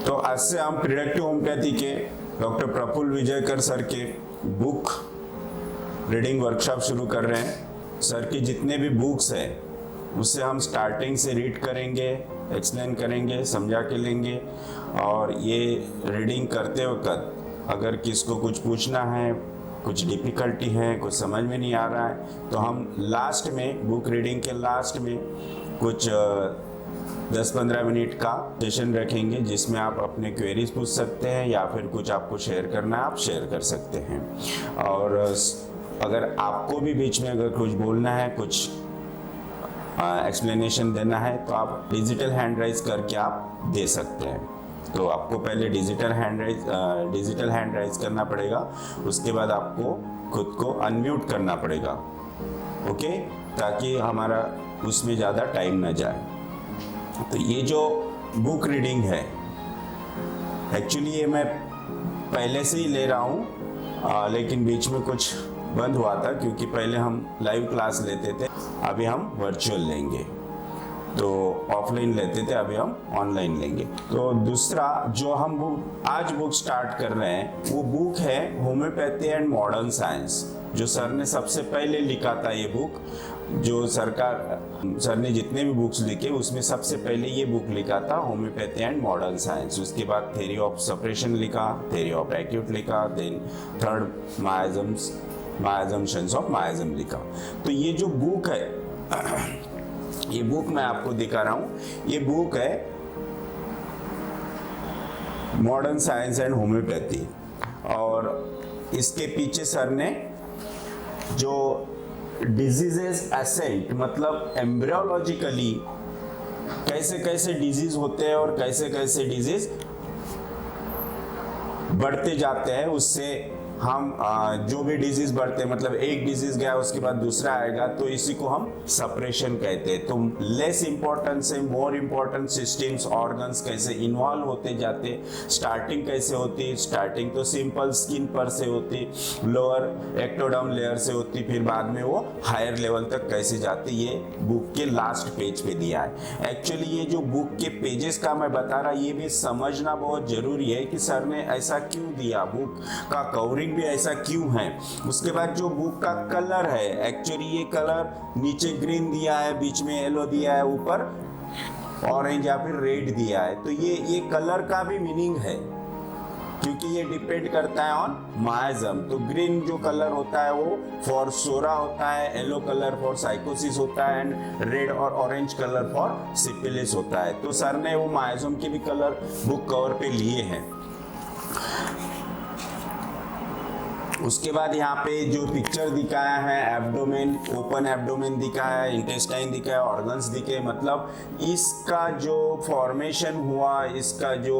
तो आज से हम प्रिडिक्टिव होम्योपैथी के डॉक्टर प्रफुल्ल विजयकर सर के बुक रीडिंग वर्कशॉप शुरू कर रहे हैं। सर की जितने भी बुक्स हैं उससे हम स्टार्टिंग से रीड करेंगे, एक्सप्लेन करेंगे, समझा के लेंगे। और ये रीडिंग करते वक्त अगर किसको कुछ पूछना है, कुछ डिफ़िकल्टी है, कुछ समझ में नहीं आ रहा है, तो हम लास्ट में बुक रीडिंग के लास्ट में कुछ 10-15 मिनट का सेशन रखेंगे जिसमें आप अपने क्वेरीज पूछ सकते हैं या फिर कुछ आपको शेयर करना है आप शेयर कर सकते हैं। और अगर आपको भी बीच में अगर कुछ बोलना है, कुछ एक्सप्लेनेशन देना है, तो आप डिजिटल हैंड राइज करके आप दे सकते हैं। तो आपको पहले डिजिटल हैंड राइज करना पड़ेगा, उसके बाद आपको खुद को अनम्यूट करना पड़ेगा, ओके, ताकि हमारा उसमें ज़्यादा टाइम ना जाए। तो ये जो बुक रीडिंग है एक्चुअली ये मैं पहले से ही ले रहा हूँ, लेकिन बीच में कुछ बंद हुआ था क्योंकि पहले हम लाइव क्लास लेते थे, अभी हम वर्चुअल लेंगे। तो ऑफलाइन लेते थे, अभी हम ऑनलाइन लेंगे। तो दूसरा जो हम आज बुक स्टार्ट कर रहे हैं वो बुक है होम्योपैथी एंड मॉडर्न साइंस, जो सर ने सबसे पहले लिखा था। ये बुक जो सर ने जितने भी बुक्स लिखे उसमें सबसे पहले ये बुक लिखा था होम्योपैथी एंड मॉडर्न साइंस। उसके बाद थ्योरी ऑफ सेपरेशन लिखा, थ्योरी ऑफ एक्यूट लिखा, देन थर्ड मायाजम्स ऑफ मायाजम लिखा। तो ये जो बुक है ये बुक मैं आपको दिखा रहा हूँ, ये बुक है मॉडर्न साइंस एंड होम्योपैथी। और इसके पीछे सर ने जो डिजीजेस एसेंट मतलब एम्ब्रियोलॉजिकली कैसे कैसे डिजीज होते हैं और कैसे कैसे डिजीज बढ़ते जाते हैं, उससे हम जो भी डिजीज बढ़ते हैं, मतलब एक डिजीज गया उसके बाद दूसरा आएगा, तो इसी को हम सेपरेशन कहते हैं। तो लेस इंपॉर्टेंट से मोर इंपॉर्टेंट सिस्टम्स, ऑर्गन्स कैसे इन्वॉल्व होते जाते, स्टार्टिंग कैसे होती, स्टार्टिंग तो सिंपल स्किन पर से होती, लोअर एक्टोडर्म लेयर से होती, फिर बाद में वो हायर लेवल तक कैसे जाती, ये बुक के लास्ट पेज पे दिया है। एक्चुअली ये जो बुक के पेजेस का मैं बता रहा, ये भी समझना बहुत जरूरी है कि सर ने ऐसा क्यों दिया, बुक का कवरिंग भी ऐसा क्यों है। उसके बाद जो बुक का कलर है, एक्चुअली ये कलर नीचे ग्रीन दिया है, बीच में येलो दिया है, ऊपर ऑरेंज या फिर रेड दिया है। तो ये कलर का भी मीनिंग है क्योंकि ये डिपेंड करता है ऑन मायाजम। तो ग्रीन जो कलर होता है वो फॉर सोरा होता है, येलो कलर फॉर साइकोसिस होता है, एंड रेड और ऑरेंज कलर फॉर सिफिलिस होता है। तो सर ने वो मायाजम के भी कलर बुक कवर पे लिए हैं। उसके बाद यहाँ पे जो पिक्चर दिखाया है, एब्डोमेन, ओपन एब्डोमेन दिखाया है, इंटेस्टाइन दिखाया है, ऑर्गन्स दिखे, मतलब इसका जो फॉर्मेशन हुआ, इसका जो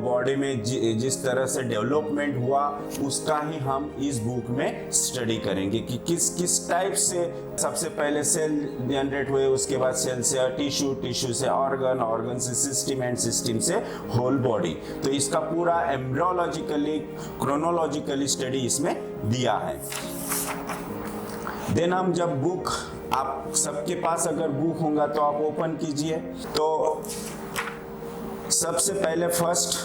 बॉडी में जिस तरह से डेवलपमेंट हुआ, उसका ही हम इस बुक में स्टडी करेंगे कि किस किस टाइप से सबसे पहले सेल जनरेट हुए, उसके बाद सेल से टिश्यू, टिश्यू से ऑर्गन, ऑर्गन से सिस्टम एंड सिस्टम से होल बॉडी। तो इसका पूरा एम्ब्रियोलॉजिकली क्रोनोलॉजिकली स्टडी इसमें दिया है। देन हम जब बुक, आप सबके पास अगर बुक होगा तो आप ओपन कीजिए। तो सबसे पहले फर्स्ट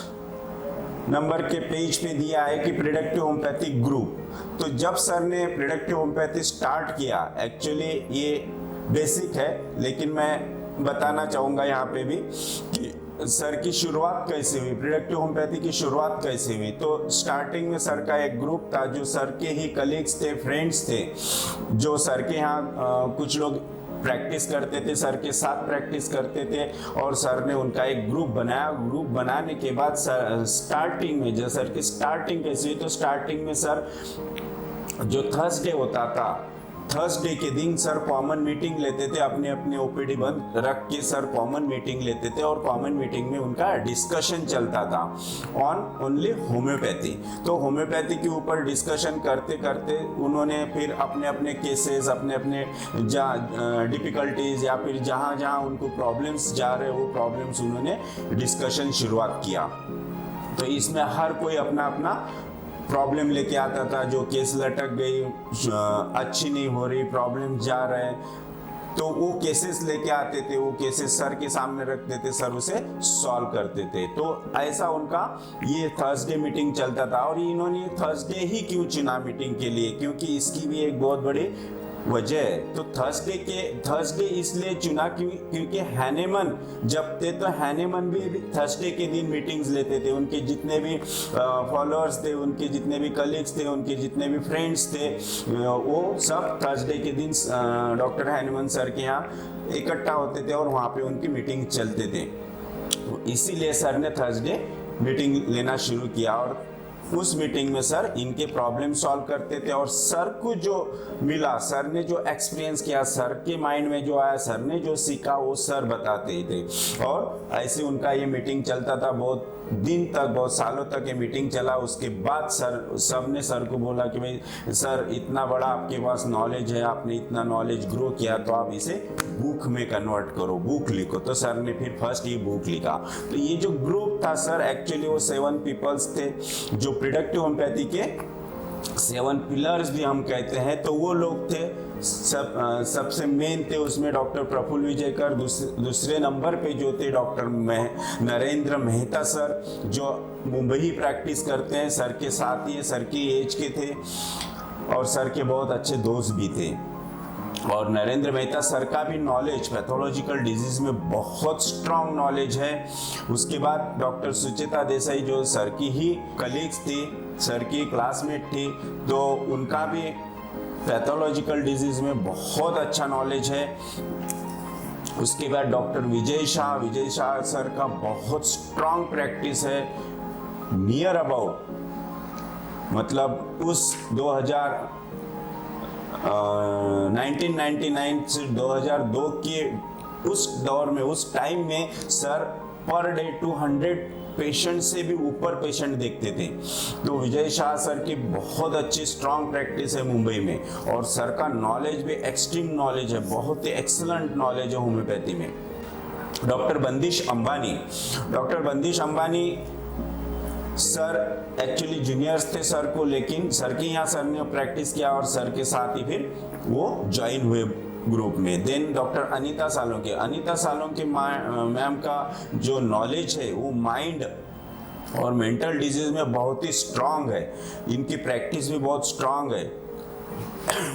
नंबर के पेज पे दिया है कि प्रिडिक्टिव होम्योपैथी ग्रुप। तो जब सर ने प्रिडिक्टिव होम्योपैथी स्टार्ट किया, एक्चुअली ये बेसिक है लेकिन मैं बताना चाहूँगा यहाँ पे भी कि सर की शुरुआत कैसे हुई, प्रिडिक्टिव होम्योपैथी की शुरुआत कैसे हुई। तो स्टार्टिंग में सर का एक ग्रुप था जो सर के ही कलीग्स थे, फ्रेंड्स थे, जो सर के यहाँ कुछ लोग प्रैक्टिस करते थे, सर के साथ प्रैक्टिस करते थे, और सर ने उनका एक ग्रुप बनाया। ग्रुप बनाने के बाद स्टार्टिंग में जब सर की स्टार्टिंग कैसी हुई, तो स्टार्टिंग में सर जो थर्सडे होता था, थर्सडे के दिन सर कॉमन मीटिंग लेते थे, अपने अपने ओपीडी बंद रख के सर कॉमन मीटिंग लेते थे, और कॉमन मीटिंग में उनका डिस्कशन चलता था ऑन ओनली होम्योपैथी। तो होम्योपैथी के ऊपर डिस्कशन करते करते उन्होंने फिर अपने अपने केसेस, अपने अपने डिफिकल्टीज या फिर जहाँ जहाँ उनको प्रॉब्लम्स जा रहे वो प्रॉब्लम्स उन्होंने डिस्कशन शुरुआत किया। तो इसमें हर कोई अपना अपना प्रॉब्लम लेके आता था, जो केस लटक गई, अच्छी नहीं हो रही, प्रॉब्लम जा रहे हैं, तो वो केसेस लेके आते थे, वो केसेस सर के सामने रखते थे, सर उसे सॉल्व करते थे। तो ऐसा उनका ये थर्सडे मीटिंग चलता था। और इन्होंने थर्सडे ही क्यों चुना मीटिंग के लिए, क्योंकि इसकी भी एक बहुत बड़ी वजह है। तो थर्सडे इसलिए चुना क्योंकि हैनेमन जब थे तो हैनेमन भी थर्सडे के दिन मीटिंग्स लेते थे। उनके जितने भी फॉलोअर्स थे, उनके जितने भी कलीग्स थे, उनके जितने भी फ्रेंड्स थे, वो सब थर्सडे के दिन डॉक्टर हैनेमन सर के यहाँ इकट्ठा होते थे और वहाँ पे उनकी मीटिंग चलते थे। तो इसीलिए सर ने थर्सडे मीटिंग लेना शुरू किया। और उस मीटिंग में सर इनके प्रॉब्लम सॉल्व करते थे। और सर को जो मिला, सर ने जो एक्सपीरियंस किया, सर के माइंड में जो आया, सर ने जो सीखा, वो सर बताते ही थे। और ऐसे उनका ये मीटिंग चलता था, बहुत दिन तक, बहुत सालों तक ये मीटिंग चला। उसके बाद सब ने सर को बोला कि भाई सर, इतना बड़ा आपके पास नॉलेज है, आपने इतना नॉलेज ग्रो किया, तो आप इसे बुक में कन्वर्ट करो, बुक लिखो। तो सर ने फिर फर्स्ट ये बुक लिखा। तो ये जो ग्रुप था सर, एक्चुअली वो 7 पीपल्स थे जो प्रोडक्टिव होम्योपैथी के 7 पिलर्स भी हम कहते हैं। तो वो लोग थे, सबसे मेन थे उसमें डॉक्टर प्रफुल्ल विजयकर। दूसरे नंबर पे जो थे डॉक्टर नरेंद्र मेहता सर, जो मुंबई प्रैक्टिस करते हैं, सर के साथ ही, सर की एज के थे और सर के बहुत अच्छे दोस्त भी थे। और नरेंद्र मेहता सर का भी नॉलेज पैथोलॉजिकल डिजीज में बहुत स्ट्रॉन्ग नॉलेज है। उसके बाद डॉक्टर सुचिता देसाई जो सर की ही कलीग्स थी, सर की क्लासमेट थी, तो उनका भी पैथोलॉजिकल डिजीज में बहुत अच्छा नॉलेज है। उसके बाद डॉक्टर विजय शाह सर का बहुत स्ट्रॉन्ग प्रैक्टिस है। नियर अबाउट, मतलब उस 1999 से 2002 के उस दौर में, उस टाइम में सर पर डे 200 पेशेंट से भी ऊपर पेशेंट देखते थे। तो विजय शाह सर की बहुत अच्छी स्ट्रॉन्ग प्रैक्टिस है मुंबई में। और सर का नॉलेज भी एक्सट्रीम नॉलेज है, बहुत ही एक्सलेंट नॉलेज है होम्योपैथी में। डॉक्टर बंदिश अंबानी सर एक्चुअली जूनियर्स थे सर को, लेकिन सर के यहाँ सर ने प्रैक्टिस किया और सर के साथ ही फिर वो ज्वाइन हुए ग्रुप में। देन डॉक्टर अनीता सालोंके मैम का जो नॉलेज है वो माइंड और मेंटल डिजीज में बहुत ही स्ट्रांग है। इनकी प्रैक्टिस भी बहुत स्ट्रांग है,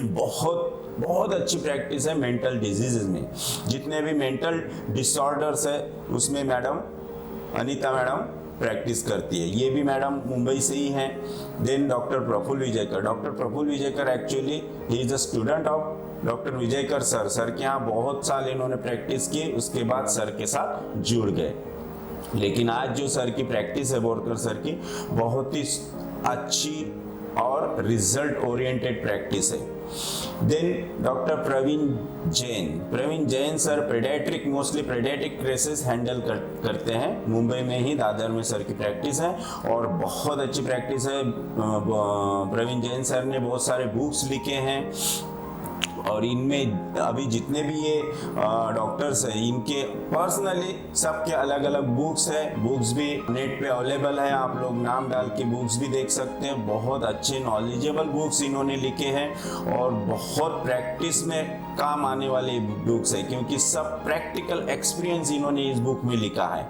बहुत अच्छी प्रैक्टिस है मेंटल डिजीजेज में। जितने भी मेंटल डिसऑर्डर्स है उसमें अनीता मैडम प्रैक्टिस करती है। ये भी मैडम मुंबई से ही हैं। Then doctor Praful Vijaykar actually he is a student of doctor Vijaykar sir के यहाँ बहुत साल इन्होंने प्रैक्टिस की, उसके बाद सर के साथ जुड़ गए। लेकिन आज जो सर की प्रैक्टिस है, बोरकर सर की, बहुत ही अच्छी और रिजल्ट ओरिएंटेड प्रैक्टिस है। Then doctor Praveen Jain sir mostly paediatric cases handle करते हैं। मुंबई में ही दादर में सर की प्रैक्टिस है और बहुत अच्छी प्रैक्टिस है। प्रवीण जैन सर ने बहुत सारे बुक्स लिखे हैं और इनमें अभी जितने भी ये डॉक्टर्स हैं, इनके पर्सनली सबके अलग अलग बुक्स है। बुक्स भी नेट पे अवेलेबल है, आप लोग नाम डाल के बुक्स भी देख सकते हैं। बहुत अच्छे नॉलेजेबल बुक्स इन्होंने लिखे हैं और बहुत प्रैक्टिस में काम आने वाले बुक्स है, क्योंकि सब प्रैक्टिकल एक्सपीरियंस इन्होंने इस बुक में लिखा है।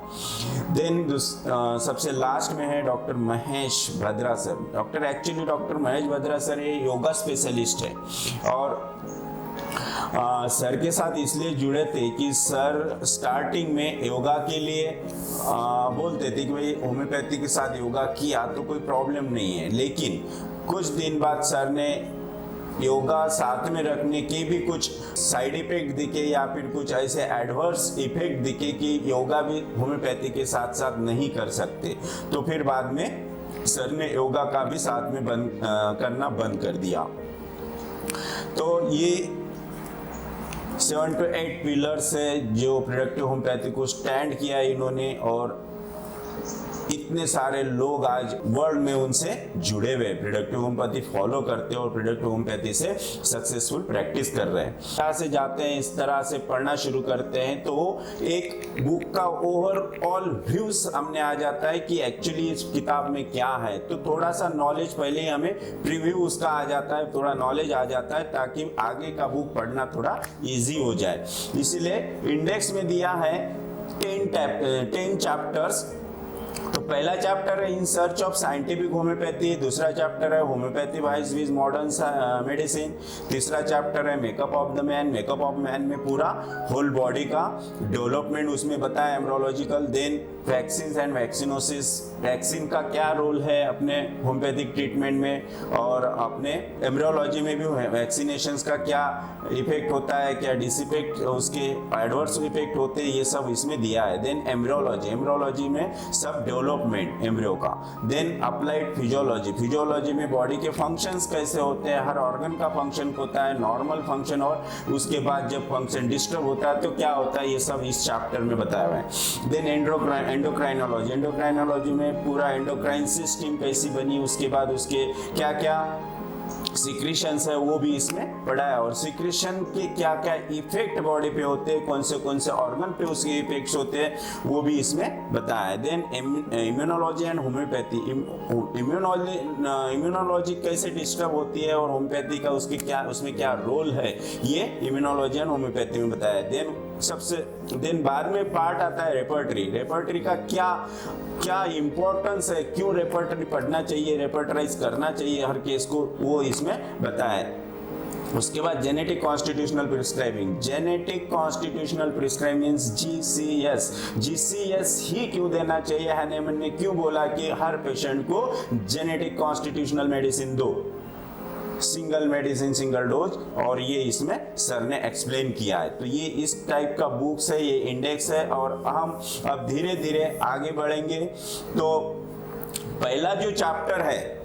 देन सबसे लास्ट में है डॉक्टर महेश भद्रा सर। डॉक्टर महेश भद्रा सर ये योगा स्पेशलिस्ट है और सर के साथ इसलिए जुड़े थे कि सर स्टार्टिंग में योगा के लिए बोलते थे कि भाई होम्योपैथी के साथ योगा किया तो कोई प्रॉब्लम नहीं है। लेकिन कुछ दिन बाद सर ने योगा साथ में रखने के भी कुछ साइड इफेक्ट दिखे या फिर कुछ ऐसे एडवर्स इफेक्ट दिखे कि योगा भी होम्योपैथी के साथ साथ नहीं कर सकते। तो फिर बाद में सर ने योगा का भी साथ में करना बंद कर दिया। तो ये 7 to 8 पिलर्स है जो प्रोडक्टिव होम्योपैथी को स्टैंड किया इन्होंने और इतने सारे लोग आज वर्ल्ड में उनसे जुड़े हुए, प्रिडिक्टिव होम्योपैथी फॉलो करते हैं और प्रिडिक्टिव होम्योपैथी से सक्सेसफुल प्रैक्टिस कर रहे हैं। तरह से जाते हैं, इस तरह से पढ़ना शुरू करते हैं तो एक बुक का ओवरऑल व्यूज हमने आ जाता है कि एक्चुअली इस किताब में क्या है। तो थोड़ा सा नॉलेज पहले ही हमें प्रीव्यू उसका आ जाता है, थोड़ा नॉलेज आ जाता है ताकि आगे का बुक पढ़ना थोड़ा इजी हो जाए। इसीलिए इंडेक्स में दिया है 10 चैप्टर्स। तो पहला चैप्टर है in search of scientific homeopathy, दूसरा चैप्टर है homeopathy vis with modern medicine, तीसरा चैप्टर है makeup of the man. Makeup of man में पूरा होल बॉडी का डेवलपमेंट उसमें बताया, embryological. Then vaccine and vaccinosis, vaccine का क्या रोल है अपने होम्योपैथिक ट्रीटमेंट में, और अपने एम्ब्रियोलॉजी में भी वैक्सीनेशंस का क्या इफेक्ट होता है, क्या डिसइफेक्ट उसके एडवर्स इफेक्ट होते हैं, ये सब इसमें दिया है। देन एम्ब्रियोलॉजी, एम्ब्रियोलॉजी में सब डेवलपमेंट एम्ब्रियो का। देन अप्लाइड फिजियोलॉजी, फिजियोलॉजी में बॉडी के फंक्शंस कैसे होते हैं, हर ऑर्गन का फंक्शन होता है, नॉर्मल फंक्शन, और उसके बाद जब फंक्शन डिस्टर्ब होता है तो क्या होता है, ये सब इस चैप्टर में बताया हुआ है। देन एंडोक्राइनोलॉजी, एंडोक्राइनोलॉजी में पूरा एंडोक्राइन सिस्टम कैसी बनी, उसके बाद उसके क्या क्या सिक्रीशंस है वो भी इसमें पढ़ाया, और सिक्रीशन के क्या क्या इफेक्ट बॉडी पे होते हैं, कौन से ऑर्गन पे उसके इफेक्ट्स होते हैं वो भी इसमें बताया। Then immunology and homeopathy, immunology कैसे डिस्टर्ब होती है और होम्योपैथी का उसमें क्या रोल है, ये इम्यूनोलॉजी एंड होम्योपैथी में बताया। देन बाद में पार्ट आता है रेपर्टरी, रेपर्टरी का क्या इंपॉर्टेंस है, क्यों रेपर्टरी पढ़ना चाहिए, रेपर्टराइज करना चाहिए हर केस को, वो इसमें बताया। उसके बाद genetic constitutional prescribing, genetic constitutional prescribing means GCS, GCS ही क्यों देना चाहिए, हैनेमन ने क्यों बोला कि हर पेशेंट को जेनेटिक कॉन्स्टिट्यूशनल मेडिसिन दो, सिंगल मेडिसिन सिंगल डोज, और ये इसमें सर ने एक्सप्लेन किया है। तो ये इस टाइप का बुक्स है, ये इंडेक्स है, और हम अब धीरे धीरे आगे बढ़ेंगे। तो पहला जो चैप्टर है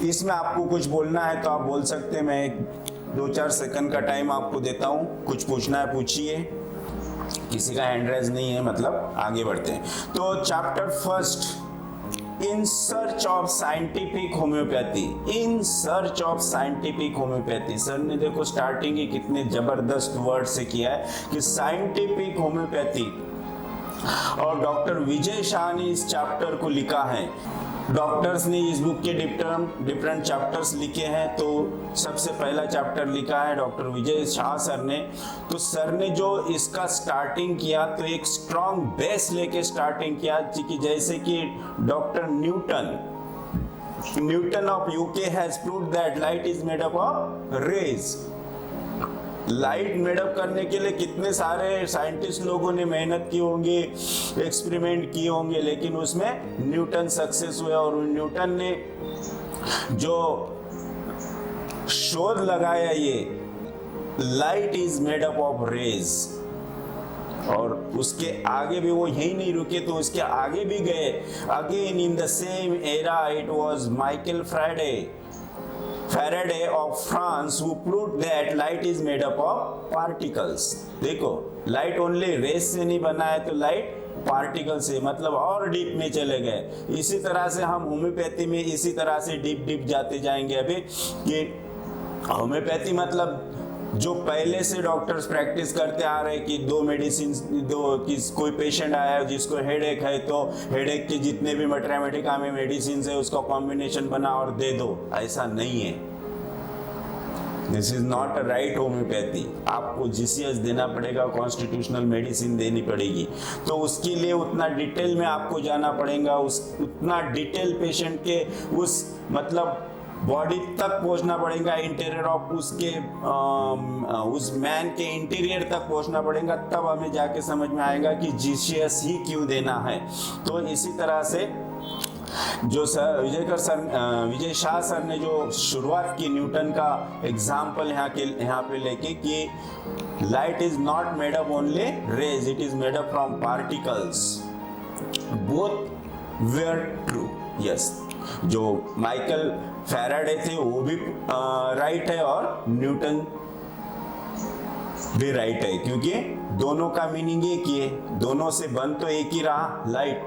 इसमें आपको कुछ बोलना है तो आप बोल सकते हैं, मैं 2-4 सेकंड का टाइम आपको देता हूँ, कुछ पूछना है पूछिए, किसी का हैंड रेज नहीं है, मतलब आगे बढ़ते हैं। तो chapter first, in search of scientific homeopathy, in search of scientific homeopathy. Sir ने देखो स्टार्टिंग ही कितने जबरदस्त वर्ड से किया है कि साइंटिफिक होम्योपैथी, और डॉक्टर विजय शाह ने इस चैप्टर को लिखा है। डॉक्टर्स ने इस बुक के डिफरेंट चैप्टर्स लिखे हैं, तो सबसे पहला चैप्टर लिखा है डॉक्टर विजय शाह सर ने। तो सर ने जो इसका स्टार्टिंग किया तो एक स्ट्रॉन्ग बेस लेके स्टार्टिंग किया, कि जैसे कि doctor Newton of UK has proved that light is made up of rays. Light made up करने के लिए कितने सारे साइंटिस्ट लोगों ने मेहनत की होंगी, एक्सपेरिमेंट किए होंगे, लेकिन उसमें न्यूटन सक्सेस हुए, और न्यूटन ने जो शोध लगाया ये light is made up of rays, और उसके आगे भी वो यही नहीं रुके तो उसके आगे भी गए। Again in the same era it was Michael Faraday of France who proved that light is made up of particles। देखो लाइट ओनली रेज से नहीं बना है, तो लाइट पार्टिकल से, मतलब और डीप में चले गए। इसी तरह से हम होम्योपैथी में इसी तरह से डीप जाते जाएंगे अभी, कि होम्योपैथी मतलब जो पहले से डॉक्टर्स प्रैक्टिस करते आ रहे हैं कि दो मेडिसिन कोई पेशेंट आया जिसको हेडेक है तो हेडेक के जितने भी मैथमेटिका में मेडिसिन है उसका कॉम्बिनेशन बना और दे दो, ऐसा नहीं है। This is not a right homeopathy. आपको जीसीएस देना पड़ेगा, कॉन्स्टिट्यूशनल मेडिसिन देनी पड़ेगी, तो उसके लिए उतना डिटेल में आपको जाना पड़ेगा, उतना डिटेल पेशेंट के उस मतलब बॉडी तक पहुंचना पड़ेगा, इंटीरियर ऑफ उस मैन के इंटीरियर तक पहुंचना पड़ेगा, तब हमें जाके समझ में आएगा कि जीसीएस ही क्यों देना है। तो इसी तरह से जो विजय शाह सर ने जो शुरुआत की न्यूटन का एग्जाम्पल यहाँ पे लेके कि light is not made up only rays, it is made up from particles, both were true. Yes, जो माइकल फैराडे थे वो भी राइट है और न्यूटन भी राइट है, क्योंकि दोनों का मीनिंग एक ही है, दोनों से बन तो एक ही रहा लाइट,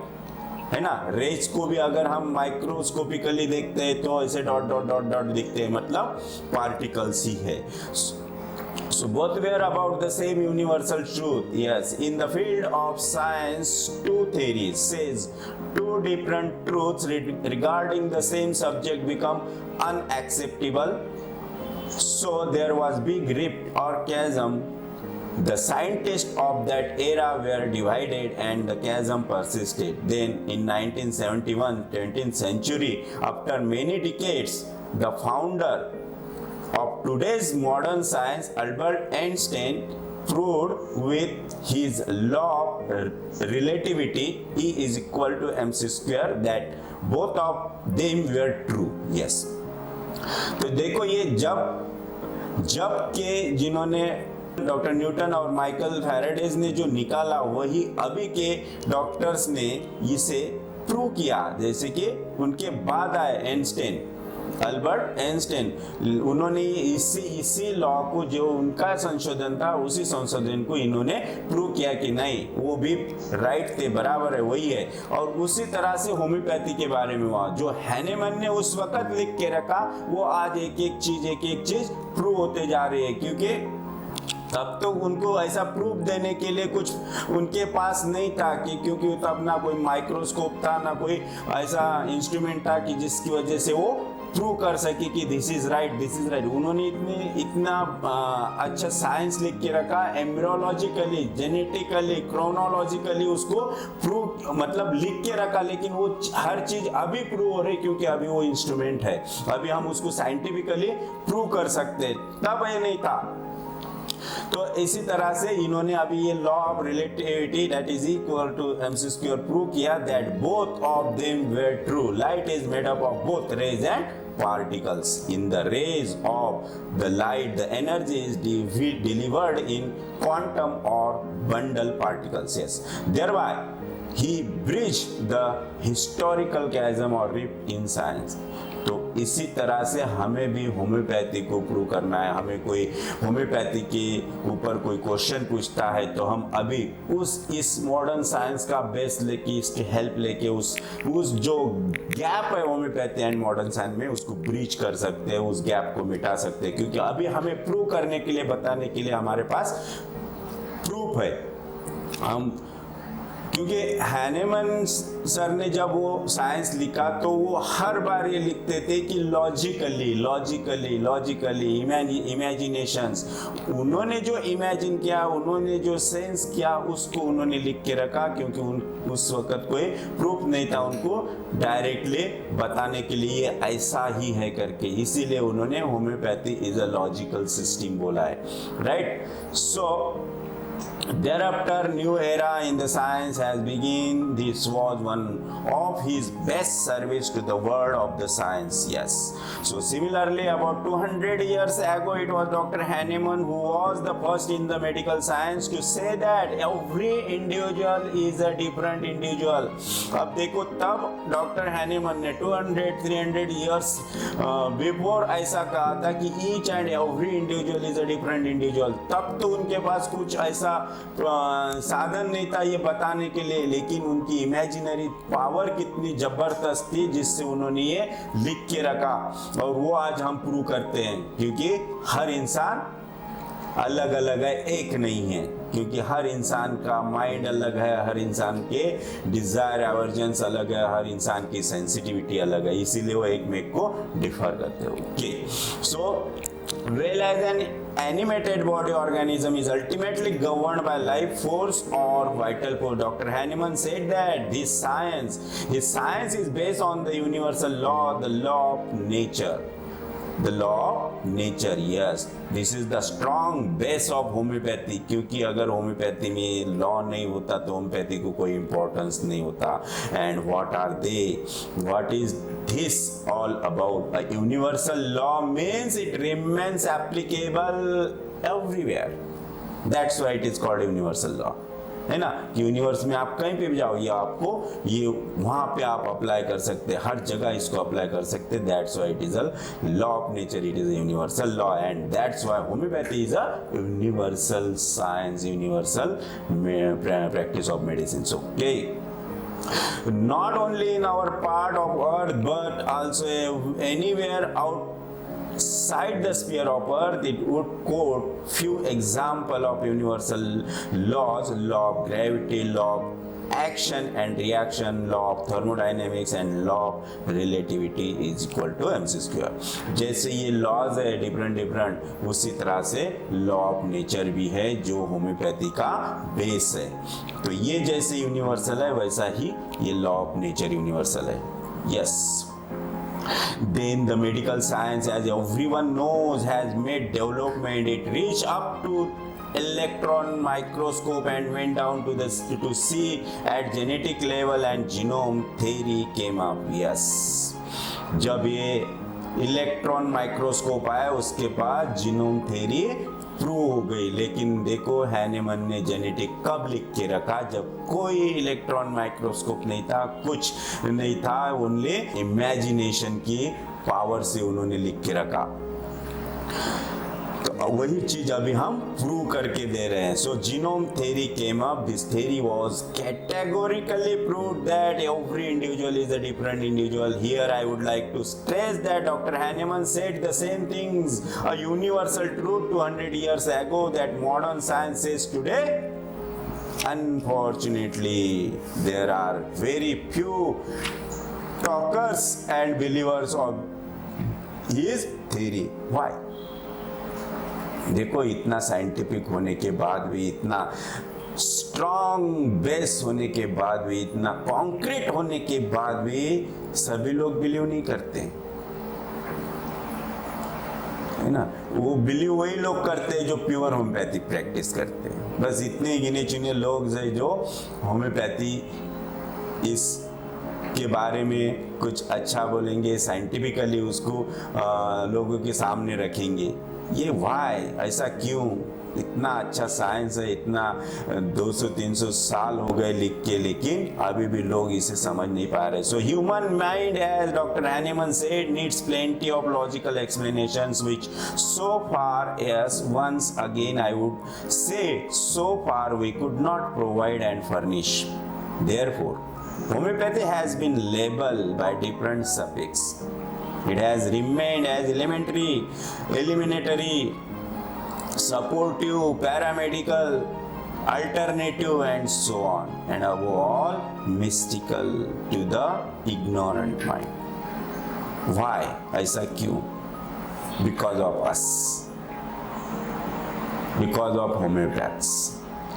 है ना। रेज को भी अगर हम माइक्रोस्कोपिकली देखते हैं तो ऐसे डॉट डॉट डॉट डॉट दिखते हैं, मतलब पार्टिकल्स ही है। So both were about the same universal truth. Yes, in the field of science, two theories says two different truths regarding the same subject become unacceptable. So there was big rift or chasm. The scientists of that era were divided and the chasm persisted. Then in 1971, 20th century, after many decades, the founder of today's modern science, Albert Einstein, proved with his law of relativity, E is equal to mc square, that both of them were true. Yes. तो देखो ये जब के जिन्होंने doctor Newton और Michael Faraday's ने जो निकाला, वही अभी के डॉक्टर्स ने इसे प्रूव किया। जैसे कि उनके बाद आए आइंस्टाइन, अल्बर्ट आइंस्टाइन, उन्होंने इसी लॉ को, जो उनका संशोधन था, उसी संशोधन को इन्होंने प्रूव किया कि नहीं, वो भी राइट थे, बराबर है, वही है। और उसी तरह से होम्योपैथी के बारे में हुआ, जो हैनेमन ने उस वक्त लिख के रखा, वो आज एक एक चीज प्रूव होते जा रही है, क्योंकि तब तो उनको ऐसा प्रूफ देने के लिए कुछ उनके पास नहीं था, कि क्योंकि तब ना कोई माइक्रोस्कोप था, ना कोई ऐसा इंस्ट्रूमेंट था कि जिसकी वजह से वो प्रूव कर सके कि this is right, this is right. उन्होंने इतना अच्छा साइंस लिख के रखा, एम्ब्रियोलॉजिकली, जेनेटिकली, क्रोनोलॉजिकली उसको प्रूव, मतलब लिख के रखा, लेकिन वो हर चीज अभी प्रूव हो रही, क्योंकि अभी वो इंस्ट्रूमेंट है, अभी हम उसको साइंटिफिकली प्रूव कर सकते हैं, तब ये नहीं था। तो इसी तरह से इन्होंने अभी ये law of relativity, that is equal to mc square, prove किया, that both of them were true. Light is made up of both rays and particles. In the rays of the light, the energy is delivered in quantum or bundle particles. Yes, thereby he bridged the historical chasm or rift in science. तो इसी तरह से हमें भी homeopathy को prove करना है। हमें कोई होम्योपैथी के ऊपर कोई क्वेश्चन पूछता है, तो हम अभी इस मॉडर्न साइंस का बेस लेके, इसकी हेल्प लेके उस जो गैप है होम्योपैथी एंड मॉडर्न साइंस में, उसको ब्रीच कर सकते हैं, उस गैप को मिटा सकते हैं, क्योंकि अभी हमें प्रूव करने के लिए, बताने के लिए हमारे पास प्रूफ है। हम, क्योंकि हैनेमन सर ने जब वो साइंस लिखा, तो वो हर बार ये लिखते थे कि लॉजिकली इमेजिनेशंस, उन्होंने जो इमेजिन किया, उन्होंने जो सेंस किया, उसको उन्होंने लिख के रखा, क्योंकि उस वक्त कोई प्रूफ नहीं था उनको डायरेक्टली बताने के लिए ऐसा ही है करके, इसीलिए उन्होंने homeopathy is a logical system बोला है, right. So thereafter new era in the science has begun. This was one of his best service to the world of the science. Yes, so similarly about 200 years ago it was Dr. Hahnemann who was the first in the medical science to say that every individual is a different individual. अब देखो, तब doctor Hahnemann ने 200-300 years before ऐसा कहा था कि each and every individual is a different individual. तब तो उनके पास कुछ ऐसा साधन नहीं था ये बताने के लिए, लेकिन उनकी इमेजिनरी पावर कितनी जबरदस्त थी, जिससे उन्होंने ये लिख के रखा, और वो आज हम प्रूव करते हैं, क्योंकि हर इंसान अलग अलग है, एक नहीं है, क्योंकि हर इंसान का माइंड अलग है, हर इंसान के डिजायर एवर्जन्स अलग है, हर इंसान की सेंसिटिविटी अलग है, इसीलिए वो एक में को डिफर करते हो। Okay, so whereas an animated body organism is ultimately governed by life force or vital force. Dr. Hahnemann said that his science is based on the universal law, the law of nature. The law of nature, yes, this is the strong base of homeopathy. क्योंकि अगर homeopathy में law नहीं होता तो homeopathy को कोई importance नहीं होता। And what are they, what is this all about? A universal law means it remains applicable everywhere. That's why it is called universal law, है ना। यूनिवर्स में आप कहीं पे भी जाओ, ये आपको ये वहां पे आप अप्लाई कर सकते हैं, हर जगह इसको अप्लाई कर सकते हैं। That's why it is a law of nature, it is a universal law, and that's why homeopathy is a universal science, universal practice of medicine. Okay, not only in our part of earth but also anywhere outside the sphere of earth. It would quote few example of universal laws: law of gravity, law of action and reaction, law of thermodynamics and law of relativity is equal to mc square. जैसे ये laws है different, उसी तरह से law of nature भी है जो homeopathy का बेस है। तो ये जैसे यूनिवर्सल है वैसा ही ये लॉ ऑफ नेचर यूनिवर्सल है। Yes, then the medical science, as everyone knows, has made development. It reached up to electron microscope and went down to see at genetic level, and genome theory came up. Yes, जब ये electron microscope आया उसके बाद genome theory prove हो गई। लेकिन देखो Hahnemann ने जेनेटिक कब लिख के रखा? जब कोई इलेक्ट्रॉन माइक्रोस्कोप नहीं था, कुछ नहीं था, ओनली इमेजिनेशन की पावर से उन्होंने लिख के रखा। तो वही चीज अभी हम प्रूव करके दे रहे हैं। So genome theory came up. This theory was categorically proved that every individual is a different individual. Here I would like to stress that doctor Hahnemann said the same things, a universal truth 200 years ago that modern science says today. Unfortunately, there are very few talkers and believers of his theory. Why? देखो, इतना scientific होने के बाद भी, इतना strong base होने के बाद भी, इतना कॉन्क्रीट होने के बाद भी सभी लोग बिलीव नहीं करते, है ना। वो बिलीव वही लोग करते हैं जो प्योर होम्योपैथिक प्रैक्टिस करते हैं। बस इतने गिने चुने लोग हैं जो होम्योपैथी इस के बारे में कुछ अच्छा बोलेंगे, साइंटिफिकली उसको लोगों के सामने रखेंगे। ये वाई, ऐसा क्यों? इतना अच्छा साइंस है, इतना 200-300 साल हो गए लिख के, लेकिन अभी भी लोग इसे समझ नहीं पा रहे। So human mind, as doctor Hahnemann said, needs plenty of logical explanations which so far, yes, once again I would say, so far we could not provide and furnish. Therefore homeopathy has been labeled by different suffix. It has remained as elementary, eliminatory, supportive, paramedical, alternative and so on, and above all mystical to the ignorant mind. Why? ऐसा क्यों? Because of us, because of homeopaths,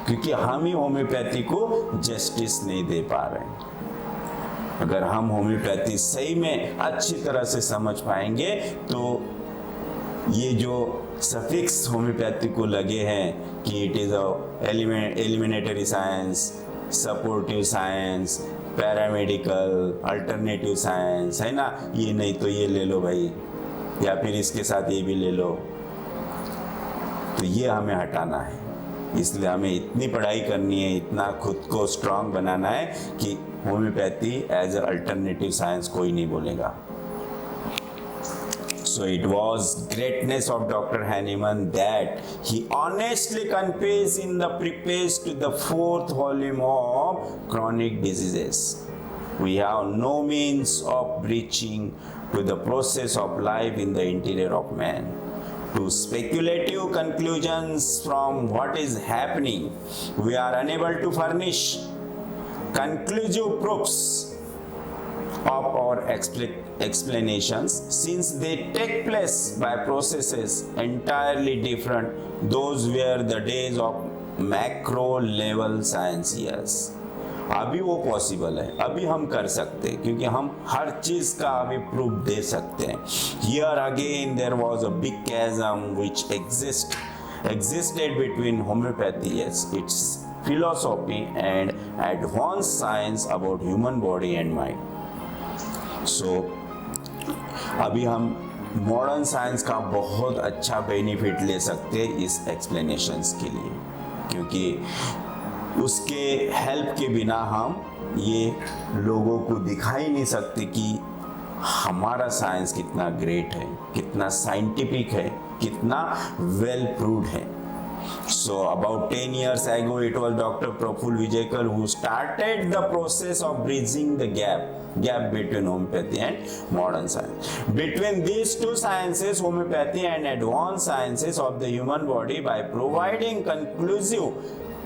क्योंकि हम ही homeopathy को justice नहीं दे पा रहे हैं। अगर हम होम्योपैथी सही में अच्छी तरह से समझ पाएंगे तो ये जो सफिक्स होम्योपैथी को लगे हैं कि it is a एलिमिनेटरी science, supportive science, paramedical, alternative science, है ना, ये नहीं तो ये ले लो भाई, या फिर इसके साथ ये भी ले लो, तो ये हमें हटाना है। इसलिए हमें इतनी पढ़ाई करनी है, इतना खुद को स्ट्रांग बनाना है कि homeopathy as a alternative science कोई नहीं बोलेगा। So it was greatness of Dr. Hahnemann that he honestly confessed in the preface to the 4th volume of Chronic Diseases. We have no means of reaching to the process of life in the interior of man. To speculative conclusions from what is happening, we are unable to furnish conclusive proofs of our explanations, since they take place by processes entirely different. Those were the days of macro level science. Yes, अभी वो possible है, अभी हम कर सकते हैं क्योंकि हम हर चीज का अभी प्रूफ दे सकते हैं। Here again there was a big chasm which existed between homeopathy, yes, its philosophy, and advanced science about human body and mind. So अभी हम मॉडर्न साइंस का बहुत अच्छा बेनिफिट ले सकते हैं इस एक्सप्लेनेशंस के लिए, क्योंकि उसके हेल्प के बिना हम ये लोगों को दिखा ही नहीं सकते कि हमारा साइंस कितना ग्रेट है, कितना साइंटिफिक है, कितना वेल प्रूव्ड है। So about 10 years ago, it was Dr. Praful Vijayakar who started the process of bridging the gap between homeopathy and modern science. Between these two sciences, homeopathy and advanced sciences of the human body, by providing conclusive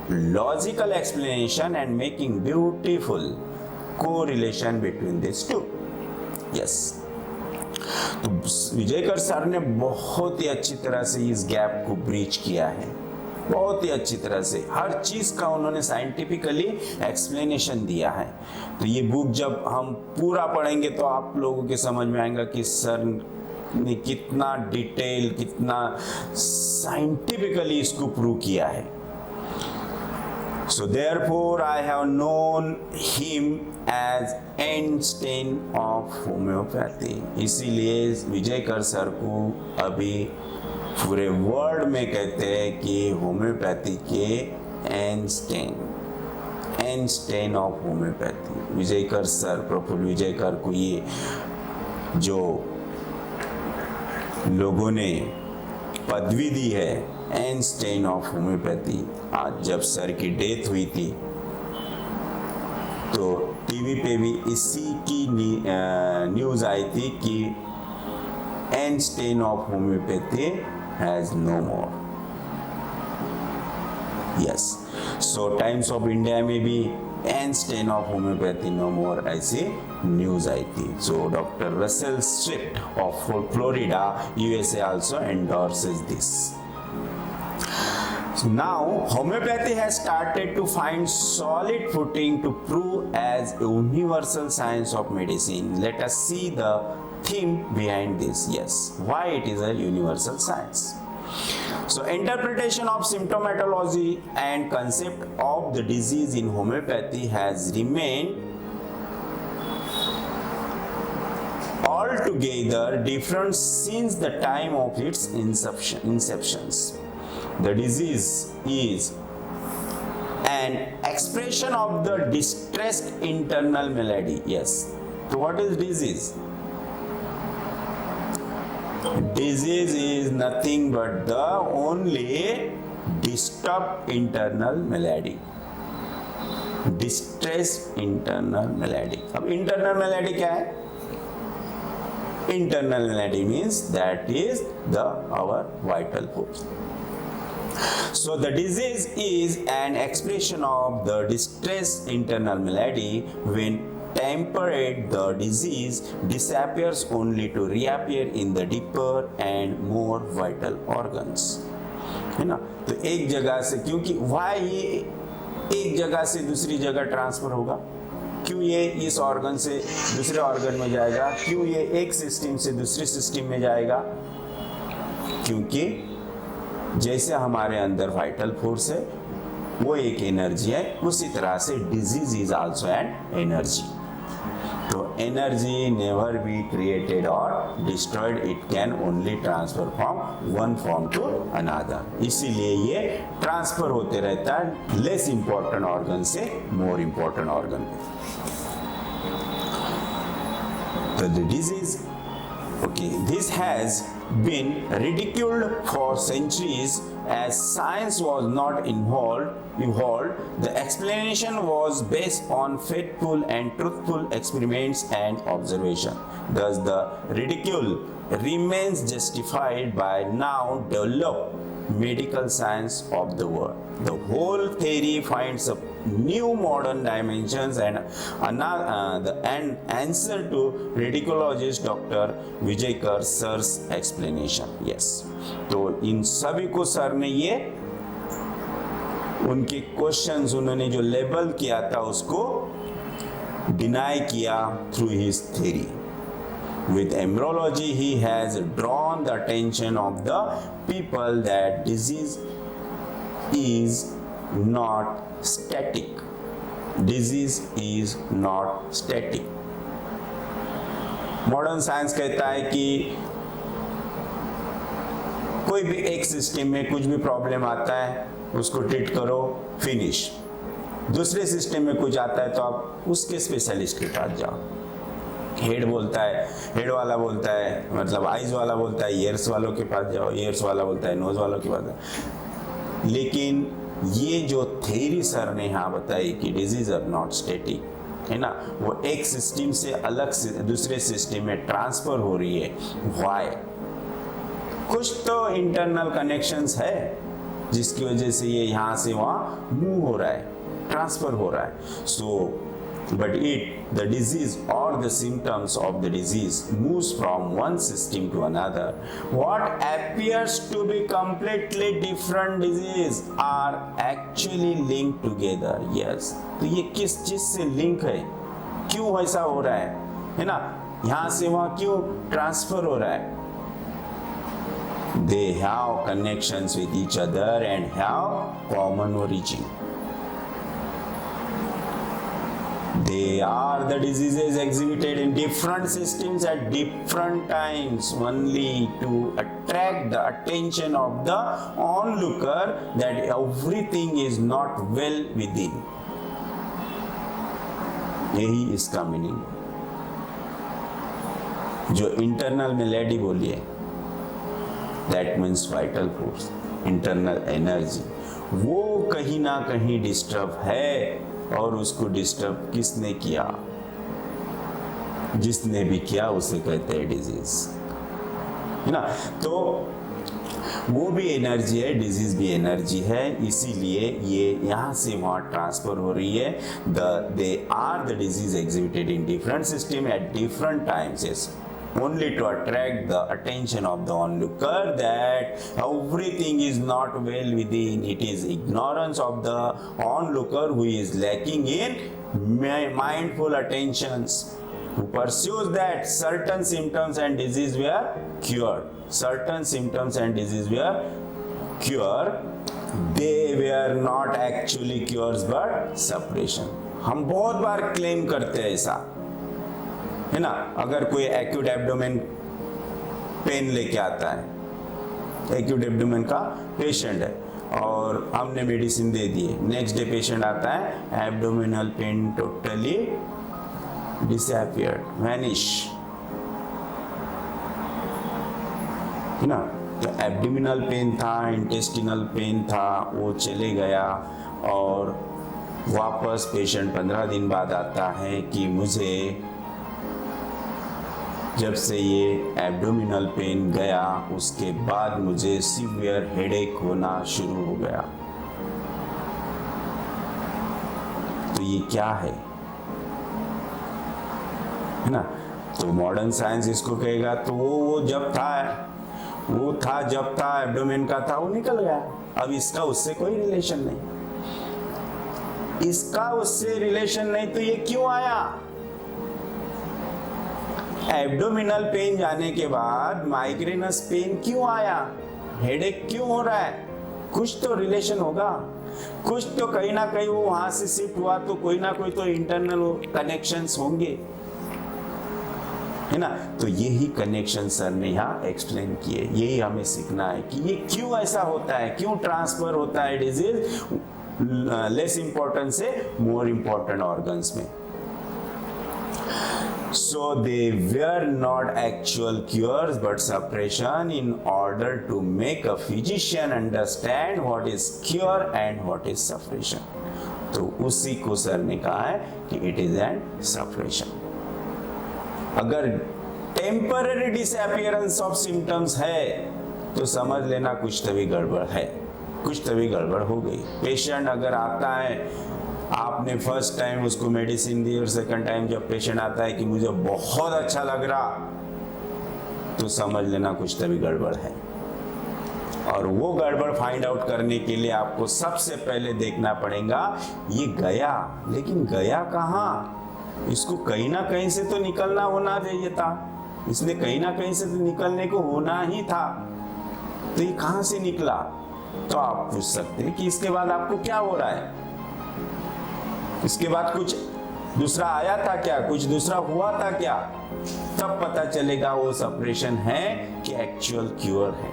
logical explanation and making beautiful correlation between these two. Yes. तो Vijaykar sir ने बहुत ही अच्छी तरह से इस gap को breach किया है, बहुत ही अच्छी तरह से हर चीज का उन्होंने साइंटिफिकली एक्सप्लेनेशन दिया है। तो ये बुक जब हम पूरा पढ़ेंगे तो आप लोगों के समझ में आएगा कि सर ने कितना डिटेल, कितना साइंटिफिकली इसको प्रूव किया है। So therefore I have known him as Einstein of homeopathy। इसीलिए विजयकर सर को अभी पूरे वर्ल्ड में कहते हैं कि होम्योपैथी के Einstein of homeopathy. Vijayakar sir, Prafull Vijayakar को ये जो लोगों ने पदवी दी है एंस्टेन ऑफ होम्योपैथी, आज जब सर की डेथ हुई थी तो टीवी पे भी इसी की न्यूज़ आई थी कि Einstein of homeopathy has no more। Yes, so Times of India में भी Einstein of homeopathy no more ऐसी न्यूज़ आई थी। So Dr. Russell Swift of Florida, USA also endorses this। So now homeopathy has started to find solid footing to prove as a universal science of medicine। Let us see the theme behind this। Yes, why it is a universal science। So interpretation of symptomatology and concept of the disease in homeopathy has remained altogether different since the time of its inceptions। The disease is an expression of the distressed internal malady। Yes, so what is disease? Disease is nothing but the only disturbed internal malady, distressed internal malady। अब internal malady क्या है? Internal malady means that is our vital force। So the disease is an expression of the distressed internal malady। When temperate, the disease disappears only to reappear in the deeper and more vital organs। है ना? तो एक जगह से, क्योंकि why ये एक जगह से दूसरी जगह ट्रांसफर होगा, क्यों ये इस ऑर्गन से दूसरे ऑर्गन में जाएगा, क्यों ये एक सिस्टम से दूसरे सिस्टम में जाएगा? क्योंकि जैसे हमारे अंदर वाइटल फोर्स है वो एक एनर्जी है, उसी तरह से disease is also an energy. तो एनर्जी नेवर बी क्रिएटेड और destroyed, it can only transfer from one form to another. इसीलिए ये ट्रांसफर होते रहता है लेस इंपॉर्टेंट ऑर्गन से मोर इंपॉर्टेंट ऑर्गन पे। तो the disease, okay, this has been ridiculed for centuries as science was not involved। The explanation was based on faithful and truthful experiments and observation। Thus the ridicule remains justified by now developed medical science of the world। The whole theory finds a new modern dimensions and an answer to ridiculologist Dr. Vijayakar sir's explanation। Yes, तो इन सभी को sir ने ये उनके questions, उन्होंने जो label किया था उसको डिनाई किया through his theory. With embryology, he has drawn the attention of the people that disease is not static। Disease is not static। Modern science कहता है कि कोई भी एक सिस्टम में कुछ भी प्रॉब्लम आता है उसको ट्रीट करो, फिनिश। दूसरे सिस्टम में कुछ आता है तो आप उसके स्पेशलिस्ट के पास जाओ। हेड बोलता है, हेड वाला बोलता है, मतलब आइज वाला बोलता है ईयर्स वालों के पास जाओ, ईयर्स वाला बोलता है नोज वालों के पास जाओ। लेकिन ये जो थ्योरी सर ने यहाँ बताई कि डिजीज आर नॉट स्टैटिक, है ना, वो एक सिस्टम से अलग से दूसरे सिस्टम में ट्रांसफर हो रही है। व्हाई? कुछ तो इंटरनल कनेक्शंस है जिसकी वजह से ये यहाँ से वहाँ मूव हो रहा है, ट्रांसफर हो रहा है। सो but the disease or the symptoms of the disease moves from one system to another. What appears to be completely different disease are actually linked together. Yes. तो ये किस चीज से लिंक है, क्यों ऐसा हो रहा है ना, यहाँ से वहाँ क्यों ट्रांसफर हो रहा है? They have connections with each other and have common origin. They are the diseases exhibited in different systems at different times only to attract the attention of the onlooker that everything is not well within. यही इसका meaning है। जो internal में lady बोली है, that means vital force, internal energy, वो कहीं ना कहीं डिस्टर्ब है। और उसको डिस्टर्ब किसने किया? जिसने भी किया उसे कहते हैं डिजीज, है ना। तो वो भी एनर्जी है, डिजीज भी एनर्जी है, इसीलिए ये यहाँ से वहाँ ट्रांसफर हो रही है। They are the disease exhibited in different system at different times only to attract the attention of the onlooker that everything is not well within. It is ignorance of the onlooker who is lacking in mindful attentions, who pursues that certain symptoms and disease were cured. Certain symptoms and disease were cured. They were not actually cures but suppression. हम बहुत बार claim करते हैं ऐसा, है ना। अगर कोई acute abdomen pain लेके आता है, एक्यूट एब्डोमेन का पेशेंट है और हमने मेडिसिन दे दी है, नेक्स्ट डे पेशेंट आता है, abdominal pain totally disappeared, vanish, है ना। तो एब्डोमिनल पेन था, इंटेस्टिनल पेन था, वो चले गया और वापस पेशेंट 15 दिन बाद आता है कि मुझे जब से ये एब्डोमिनल पेन गया उसके बाद मुझे सीवियर हेडेक होना शुरू हो गया। तो ये क्या है ना। तो मॉडर्न साइंस इसको कहेगा तो वो जब था, वो था जब था एब्डोमेन का था, वो निकल गया। अब इसका उससे कोई रिलेशन नहीं, इसका उससे रिलेशन नहीं, तो ये क्यों आया? एब्डोमिनल पेन जाने के बाद माइग्रेनस पेन क्यों आया, हेडेक क्यों हो रहा है? कुछ तो रिलेशन होगा, कुछ तो कहीं ना कहीं वो वहां से शिफ्ट हुआ, तो कोई ना कोई तो इंटरनल कनेक्शंस होंगे, है ना। तो यही कनेक्शन सर ने यहाँ एक्सप्लेन किए, यही हमें सीखना है कि ये क्यों ऐसा होता है, क्यों ट्रांसफर होता है डिजीज लेस इंपॉर्टेंट से मोर इंपॉर्टेंट ऑर्गन्स में। So they were not actual cures but suppression in order to make a physician understand what is cure and what is suppression. तो उसी को सर ने कहा है कि it is an suppression. अगर temporary disappearance of symptoms है तो समझ लेना कुछ तभी गड़बड़ है, कुछ तभी गड़बड़ हो गई। पेशेंट अगर आता है, आपने फर्स्ट टाइम उसको मेडिसिन दी और सेकंड टाइम जब पेशेंट आता है कि मुझे बहुत अच्छा लग रहा, तो समझ लेना कुछ तभी गड़बड़ है। और वो गड़बड़ फाइंड आउट करने के लिए आपको सबसे पहले देखना पड़ेगा ये गया, लेकिन गया कहाँ? इसको कहीं ना कहीं से तो निकलना होना चाहिए था, इसने कहीं ना कहीं से तो निकलने को होना ही था, तो ये कहाँ से निकला? तो आप पूछ सकते हैं कि इसके बाद आपको क्या हो रहा है, इसके बाद कुछ दूसरा आया था क्या, कुछ दूसरा हुआ था क्या? तब पता चलेगा वो सप्रेशन है कि एक्चुअल क्योर है।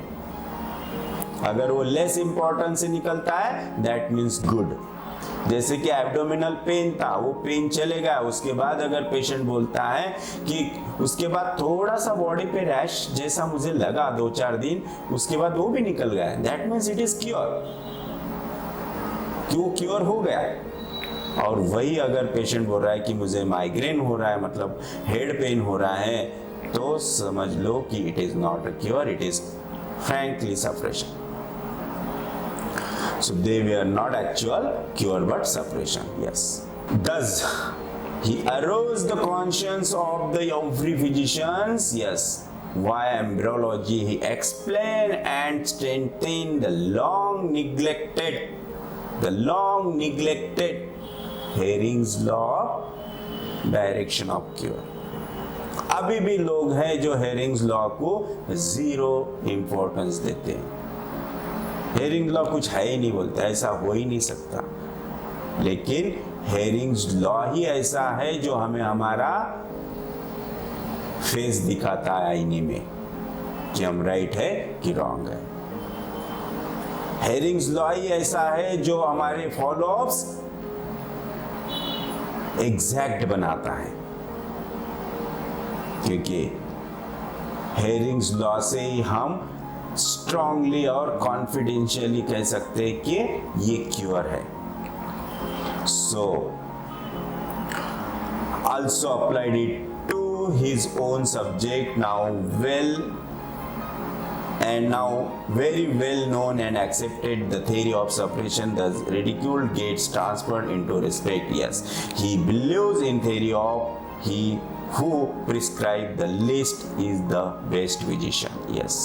अगर वो लेस इंपॉर्टेंट से निकलता है दैट मीन्स गुड। जैसे कि एब्डोमिनल पेन था, वो पेन चले गया, उसके बाद अगर पेशेंट बोलता है कि उसके बाद थोड़ा सा बॉडी पे रैश जैसा मुझे लगा 2-4 दिन, उसके बाद वो भी निकल गया, that means it is cure. क्यों क्योर हो गया। और वही अगर पेशेंट बोल रहा है कि मुझे माइग्रेन हो रहा है, मतलब हेड पेन हो रहा है, तो समझ लो कि it is not a cure, it is frankly suppression. So they were not actual cure but suppression. Yes. Thus, he aroused the conscience of the every physicians. Yes. Via embryology, he explained and strengthened the long neglected Hering's law, direction of cure. अभी भी लोग हैं जो Hering's law को zero importance देते हैं। Hering's law कुछ है ही नहीं बोलते, ऐसा हो ही नहीं सकता। लेकिन हेरिंग्स लॉ ही ऐसा है जो हमें हमारा फेस दिखाता है आईने में कि हम राइट है कि रॉन्ग है। हेरिंग्स लॉ ही ऐसा है जो हमारे फॉलोअप्स एग्जैक्ट बनाता है, क्योंकि हेरिंग्स लॉ से ही हम स्ट्रांगली और कॉन्फिडेंशियली कह सकते हैं कि ये क्योर है। सो also applied it to his own subject, now very well known and accepted the theory of suppression. Thus ridicule gets transferred into respect. Yes, he believes in theory of he who prescribe the least is the best physician. Yes,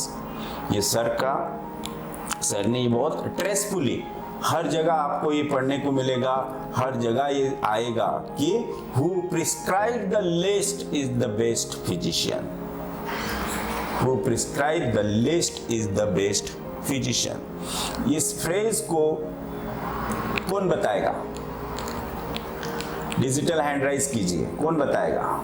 ये sir ने बहुत स्ट्रेसफुली हर जगह आपको ये पढ़ने को मिलेगा, हर जगह ये आएगा कि who prescribe the least is the best physician. Who prescribe the least is the best physician. इस फ्रेज को कौन बताएगा? डिजिटल हैंड राइज कीजिए, कौन बताएगा?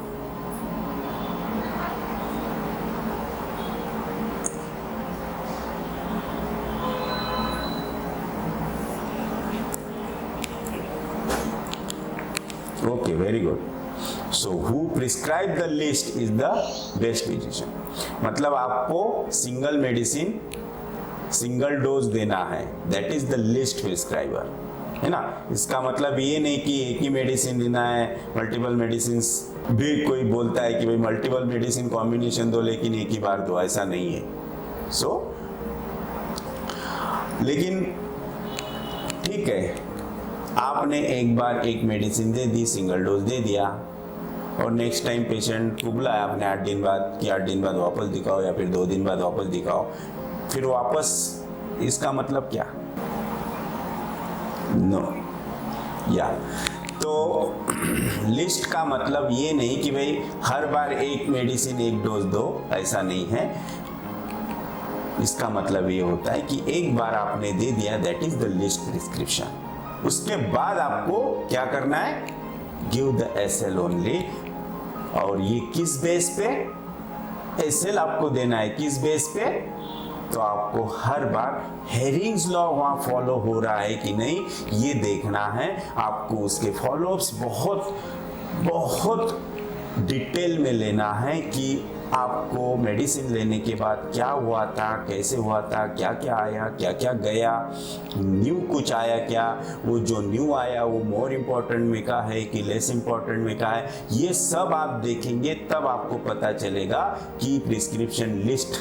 Okay, very good. So who prescribe the least is the best physician. मतलब आपको single medicine single dose देना है, that is the list prescriber, है ना। इसका मतलब ये नहीं कि एक ही मेडिसिन देना है, मल्टीपल मेडिसिन भी कोई बोलता है कि भाई मल्टीपल मेडिसिन कॉम्बिनेशन दो लेकिन एक ही बार दो, ऐसा नहीं है। लेकिन ठीक है, आपने एक बार एक मेडिसिन दे दी, सिंगल डोज दे दिया, और नेक्स्ट टाइम पेशेंट को बुलाया आपने 8 दिन बाद कि 8 दिन बाद वापस दिखाओ या फिर 2 दिन बाद वापस दिखाओ, फिर वापस, इसका मतलब क्या? नो या तो लिस्ट का मतलब ये नहीं कि भाई हर बार एक मेडिसिन एक डोज दो, ऐसा नहीं है। इसका मतलब ये होता है कि एक बार आपने दे दिया, that is the list prescription. उसके बाद आपको क्या करना है? Give the SL only. और ये किस बेस पे? एसएल आपको देना है किस बेस पे? तो आपको हर बार हेरिंग्स लॉ वहां फॉलो हो रहा है कि नहीं, ये देखना है। आपको उसके फॉलोअप्स बहुत डिटेल में लेना है कि आपको मेडिसिन लेने के बाद क्या हुआ था, कैसे हुआ था, क्या क्या आया, क्या क्या गया, न्यू कुछ आया क्या, वो जो न्यू आया वो मोर इम्पोर्टेंट में का है कि लेस इम्पोर्टेंट में का है, ये सब आप देखेंगे, तब आपको पता चलेगा कि प्रिस्क्रिप्शन लिस्ट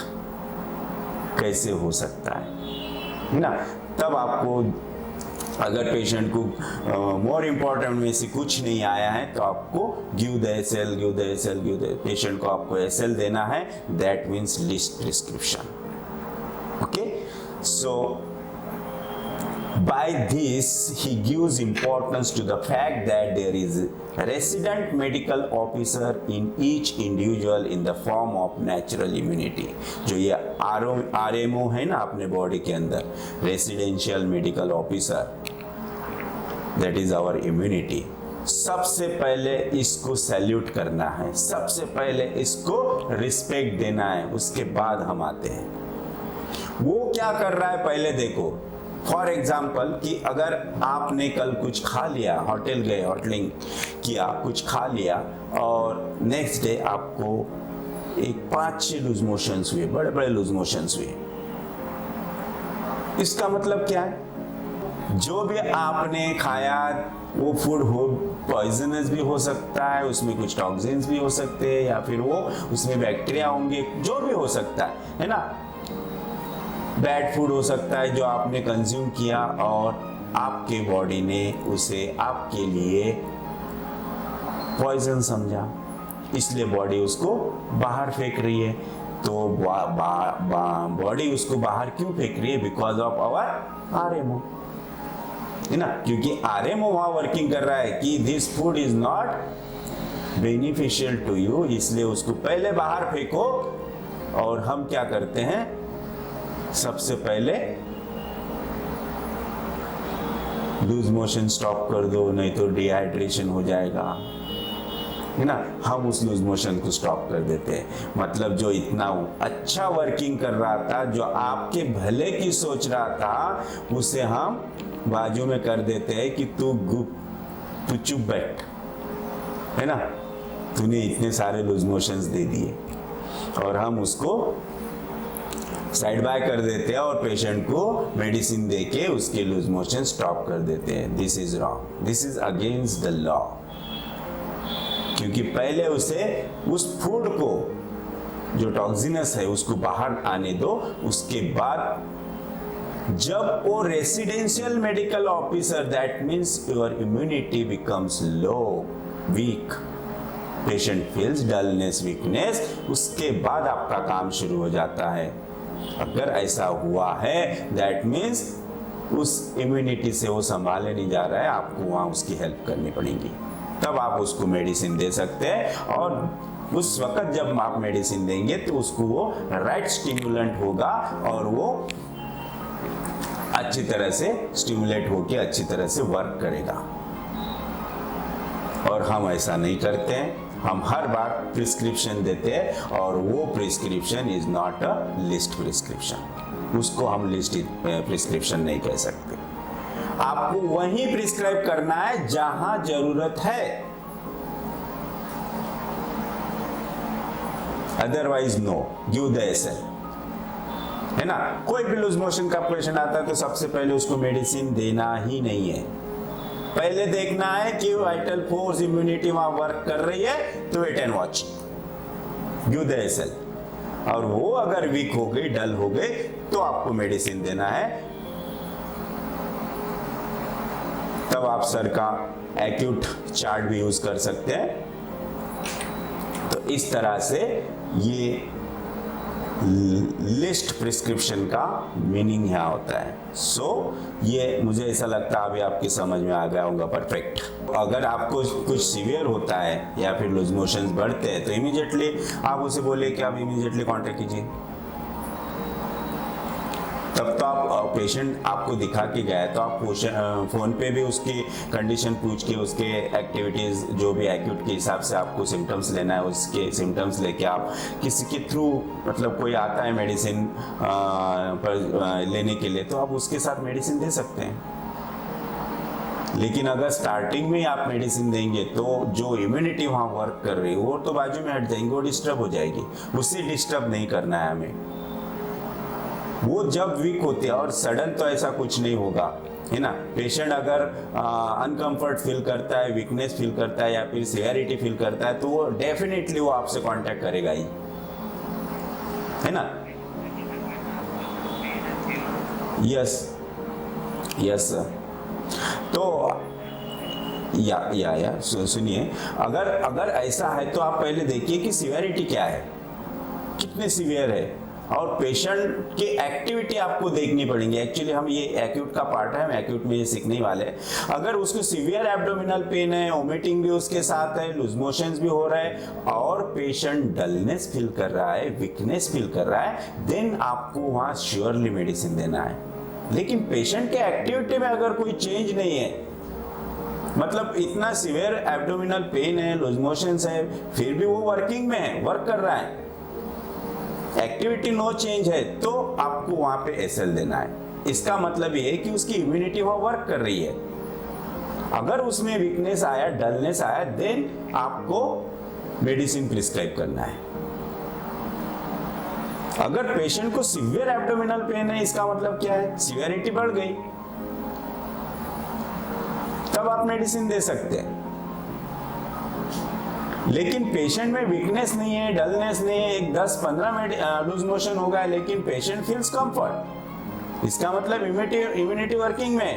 कैसे हो सकता है ना। तब आपको अगर पेशेंट को मोर इम्पोर्टेंट में से कुछ नहीं आया है तो आपको गिव द एसएल, पेशेंट को आपको एसएल देना है, that means list prescription. Okay, so by this he gives importance to the fact that there is a resident medical officer in each individual in the form of natural immunity। जो ये RMO है ना अपने body के अंदर, residential medical officer, that is our immunity. सबसे पहले इसको सैल्यूट करना है, सबसे पहले इसको रिस्पेक्ट देना है, उसके बाद हम आते हैं। वो क्या कर रहा है पहले देखो। फॉर एग्जाम्पल कि अगर आपने कल कुछ खा लिया, होटल गए, होटलिंग किया, कुछ खा लिया और नेक्स्ट डे आपको एक 5-6 लूज मोशंस हुए, बड़े बड़े लूज मोशंस हुए, इसका मतलब क्या है? जो भी आपने खाया वो फूड हो पॉइजनस भी हो सकता है, उसमें कुछ टॉक्सिन्स भी हो सकते हैं, या फिर वो उसमें बैक्टीरिया होंगे, जो भी हो सकता है ना। बैड फूड हो सकता है जो आपने कंज्यूम किया और आपके बॉडी ने उसे आपके लिए पॉइजन समझा, इसलिए बॉडी उसको बाहर फेंक रही है। तो बॉडी उसको बाहर क्यों फेंक रही है? बिकॉज ऑफ आवर आरएमओ, है ना, क्योंकि आरएमओ वहां वर्किंग कर रहा है कि this food is not beneficial to you, इसलिए उसको पहले बाहर फेंको। और हम क्या करते हैं, सबसे पहले लूज मोशन स्टॉप कर दो, नहीं तो डिहाइड्रेशन हो जाएगा, है ना। हम उस लूज मोशन को स्टॉप कर देते हैं। मतलब जो इतना अच्छा वर्किंग कर रहा था, जो आपके भले की सोच रहा था, उसे हम बाजू में कर देते हैं कि तू चुप बैठ, है ना, तूने इतने सारे लूज मोशंस दे दिए, और हम उसको साइड बाय कर देते हैं और पेशेंट को मेडिसिन देके उसके लूज मोशन स्टॉप कर देते हैं। This is wrong, this is against the law, क्योंकि पहले उसे उस फूड को जो टॉक्सिनस है उसको बाहर आने दो। उसके बाद जब वो residential medical officer, that means your immunity becomes low, weak, patient feels dullness, weakness, उसके बाद आपका काम शुरू हो जाता है। अगर ऐसा हुआ है, दैट मीन्स उस इम्यूनिटी से वो संभाले नहीं जा रहा है, आपको वहां उसकी हेल्प करनी पड़ेगी, तब आप उसको मेडिसिन दे सकते हैं। और उस वक्त जब आप मेडिसिन देंगे तो उसको वो राइट स्टिमुलेंट होगा और वो अच्छी तरह से स्टिमुलेट होके अच्छी तरह से वर्क करेगा। और हम ऐसा नहीं करते हैं, हम हर बार प्रिस्क्रिप्शन देते हैं, और वो prescription is not a list prescription, उसको हम लिस्ट प्रिस्क्रिप्शन नहीं कह सकते। आपको वही प्रिस्क्राइब करना है जहां जरूरत है, otherwise no, give the SL, है ना। कोई भी लूज मोशन का पेशेंट आता है तो सबसे पहले उसको मेडिसिन देना ही नहीं है। पहले देखना है कि वाइटल फोर्स, इम्यूनिटी वहां वर्क कर रही है, तो wait and watch, give the SL. और वो अगर वीक हो गई, डल हो गई, तो आपको मेडिसिन देना है। तब आप सर का एक्यूट चार्ट भी यूज कर सकते हैं। तो इस तरह से ये लिस्ट प्रिस्क्रिप्शन का मीनिंग यहाँ होता है। ये मुझे ऐसा लगता है अभी आपकी समझ में आ गया होगा परफेक्ट। अगर आपको कुछ सीवियर होता है या फिर लूज मोशंस बढ़ते हैं तो इमीडिएटली आप उसे बोलिए कि आप इमीडिएटली कांटेक्ट कीजिए। तब तो आप पेशेंट आपको दिखा के गया है तो आप फोन पे भी उसकी कंडीशन पूछ के उसके एक्टिविटीज़ जो भी एक्यूट के हिसाब से आपको सिम्टम्स लेना है, उसके सिम्टम्स लेके आप किसी के थ्रू, मतलब कोई आता है मेडिसिन पर लेने के लिए, तो आप उसके साथ मेडिसिन दे सकते हैं। लेकिन अगर स्टार्टिंग में आप मेडिसिन देंगे तो जो इम्यूनिटी वहाँ वर्क कर रही है वो तो बाजू में हट जाएंगे, वो डिस्टर्ब हो जाएगी, उससे डिस्टर्ब नहीं करना है हमें। वो जब वीक होते हैं, और सडन तो ऐसा कुछ नहीं होगा, है ना। पेशेंट अगर अनकंफर्ट फील करता है, वीकनेस फील करता है या फिर सिवियरिटी फील करता है तो वो डेफिनेटली वो आपसे कांटेक्ट करेगा ही, है ना। Yes sir. तो या सुनिए, अगर ऐसा है तो आप पहले देखिए कि सिवियरिटी क्या है, कितने सिवियर है, और पेशेंट की एक्टिविटी आपको देखनी पड़ेगी। एक्चुअली हम ये एक्यूट का पार्ट है, हम एक्यूट में ये सीखने वाले हैं। अगर उसको सीवियर एब्डोमिनल पेन है, वोमिटिंग भी उसके साथ है, लूज मोशंस भी हो रहा है, और पेशेंट डलनेस फील कर रहा है, वीकनेस फील कर रहा है, देन आपको वहाँ श्योरली मेडिसिन देना है। लेकिन पेशेंट के एक्टिविटी में अगर कोई चेंज नहीं है, मतलब इतना सीवियर एब्डोमिनल पेन है, लूज मोशंस है, फिर भी वो वर्किंग में है, वर्क कर रहा है, एक्टिविटी नो चेंज है, तो आपको वहां पे एसएल देना है। इसका मतलब ये है कि उसकी इम्यूनिटी वहां वर्क कर रही है। अगर उसमें वीकनेस आया, डलनेस आया, देन आपको मेडिसिन प्रिस्क्राइब करना है। अगर पेशेंट को सीवियर एब्डोमिनल पेन है, इसका मतलब क्या है, सीवियरिटी बढ़ गई, तब आप मेडिसिन दे सकते हैं। लेकिन पेशेंट में वीकनेस नहीं है, डलनेस नहीं है, एक 10-15 मिनट लूज मोशन होगा, लेकिन पेशेंट फील्स कंफर्ट, इसका मतलब इम्यूनिटी वर्किंग में।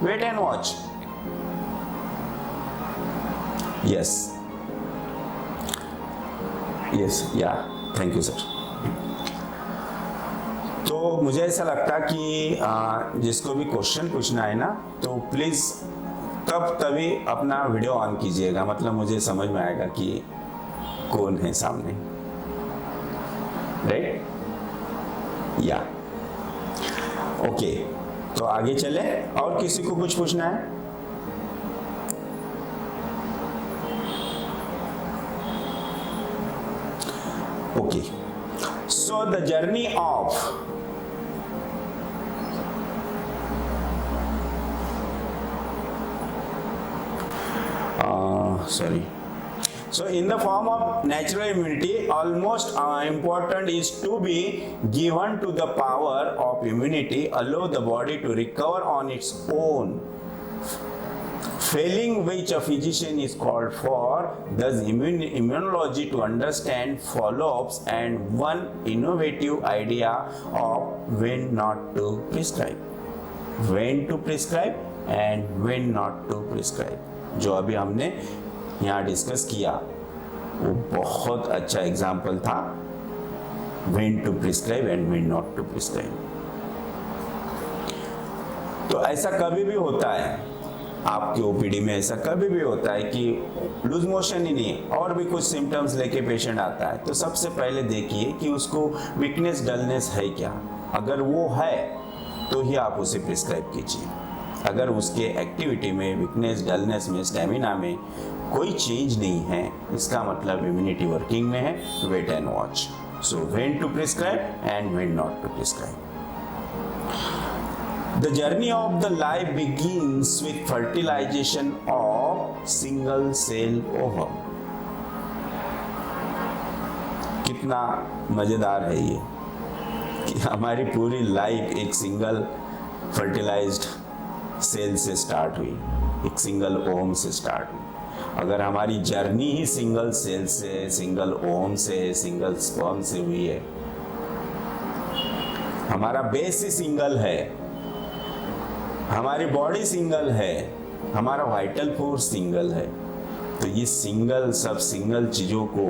Wait and watch. यस या थैंक यू सर। तो मुझे ऐसा लगता कि जिसको भी क्वेश्चन पूछना है ना, तो प्लीज तभी अपना वीडियो ऑन कीजिएगा, मतलब मुझे समझ में आएगा कि कौन है सामने, राइट? या ओके, तो आगे चले। और किसी को कुछ पूछना है? Okay, so the journey of sorry. So in the form of natural immunity, almost important is to be given to the power of immunity, allow the body to recover on its own, failing which a physician is called for. Thus immunology to understand follow-ups and one innovative idea of when not to prescribe, when to prescribe and when not to prescribe, जो अभी हमने यहाँ discuss किया वो बहुत अच्छा example था, when to prescribe and when not to prescribe। तो ऐसा कभी भी होता है आपके ओपीडी में, ऐसा कभी भी होता है कि लूज मोशन ही नहीं और भी कुछ सिम्टम्स लेके पेशेंट आता है, तो सबसे पहले देखिए कि उसको वीकनेस डलनेस है क्या। अगर वो है तो ही आप उसे प्रिस्क्राइब कीजिए। अगर उसके एक्टिविटी में, वीकनेस डलनेस में, स्टेमिना में कोई चेंज नहीं है, इसका मतलब इम्यूनिटी वर्किंग में है। Wait and watch. So when to prescribe and when not to prescribe. The journey of the life begins with fertilization of single cell ovum। कितना मजेदार है ये कि हमारी पूरी लाइफ एक सिंगल फर्टिलाइज्ड सेल से स्टार्ट हुई, एक सिंगल ओम से स्टार्ट हुई। अगर हमारी जर्नी ही सिंगल सेल से, सिंगल ओम से, सिंगल स्पर्म से हुई है, हमारा बेस ही सिंगल है, हमारी बॉडी सिंगल है, हमारा वाइटल फोर्स सिंगल है, तो ये सब सिंगल चीजों को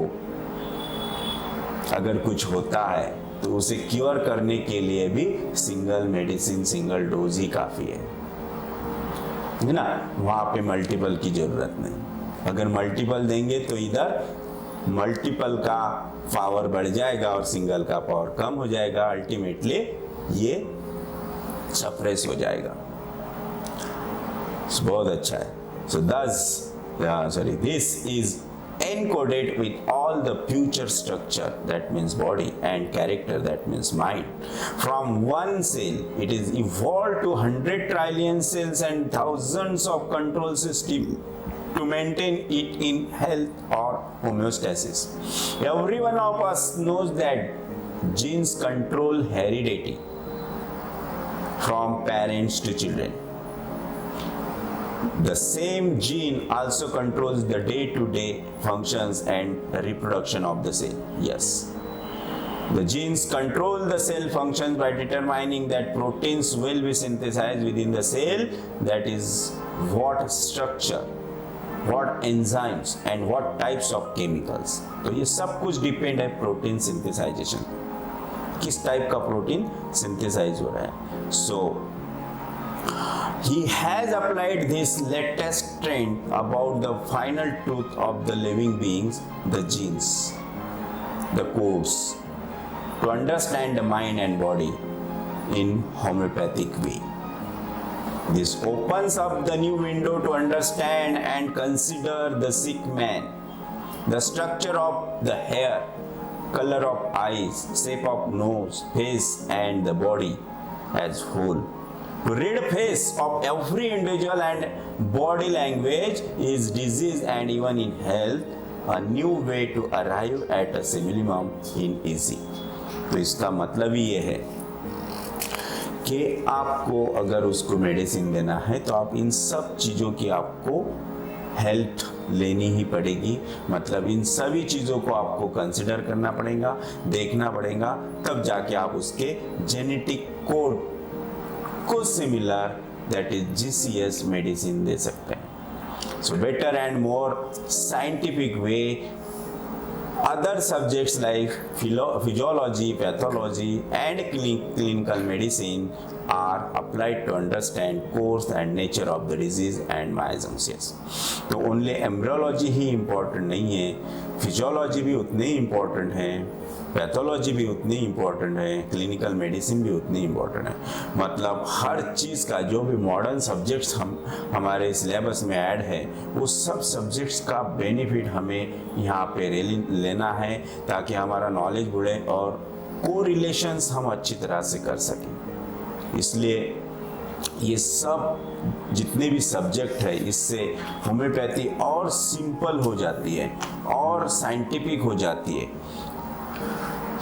अगर कुछ होता है तो उसे क्योर करने के लिए भी सिंगल मेडिसिन, सिंगल डोज ही काफी है ना। वहां पे मल्टीपल की जरूरत नहीं। अगर मल्टीपल देंगे तो इधर मल्टीपल का पावर बढ़ जाएगा और सिंगल का पावर कम हो जाएगा, अल्टीमेटली ये सप्रेस हो जाएगा। बहुत अच्छा है। So this is encoded with all the future structure, that means body, and character, that means mind. From one cell it is evolved to 100 trillion cells and thousands of control systems to maintain it in health or homeostasis. Every one of us knows that genes control heredity from parents to children. The same gene also controls the day-to-day functions and reproduction of the cell. Yes. The genes control the cell functions by determining that proteins will be synthesized within the cell, that is, what structure, what enzymes and what types of chemicals. तो ये सब कुछ depend है protein सिंथेसाइजेशन, किस type का protein synthesise हो रहा है। So he has applied this latest trend about the final truth of the living beings, the genes, the codes, to understand the mind and body in homeopathic way. This opens up the new window to understand and consider the sick man, the structure of the hair, color of eyes, shape of nose, face and the body as whole. To read face of every individual and body language is disease and even in health, a new way to arrive at a simillimum in easy। तो इसका मतलब ही ये है कि आपको अगर उसको medicine देना है तो आप इन सब चीज़ों की आपको हेल्प लेनी ही पड़ेगी। मतलब इन सभी चीज़ों को आपको कंसिडर करना पड़ेगा, देखना पड़ेगा, तब जाके आप उसके जेनेटिक कोड को similar that is GCS medicine दे सकते हैं। So better and more scientific way other subjects like physiology, pathology and clinical medicine are applied to understand course and nature of the disease and mechanisms। तो only embryology ही important नहीं है, physiology भी उतने ही important है, pathology भी उतनी important है, clinical medicine भी उतनी इम्पोर्टेंट है। मतलब हर चीज़ का जो भी मॉडर्न सब्जेक्ट्स हमारे सिलेबस में ऐड है, वो सब सब्जेक्ट्स का बेनिफिट हमें यहाँ पे लेना है ताकि हमारा नॉलेज बढ़े और कोरिलेशंस हम अच्छी तरह से कर सकें। इसलिए ये सब जितने भी सब्जेक्ट है, इससे होम्योपैथी और सिंपल हो जाती है और साइंटिफिक हो जाती है।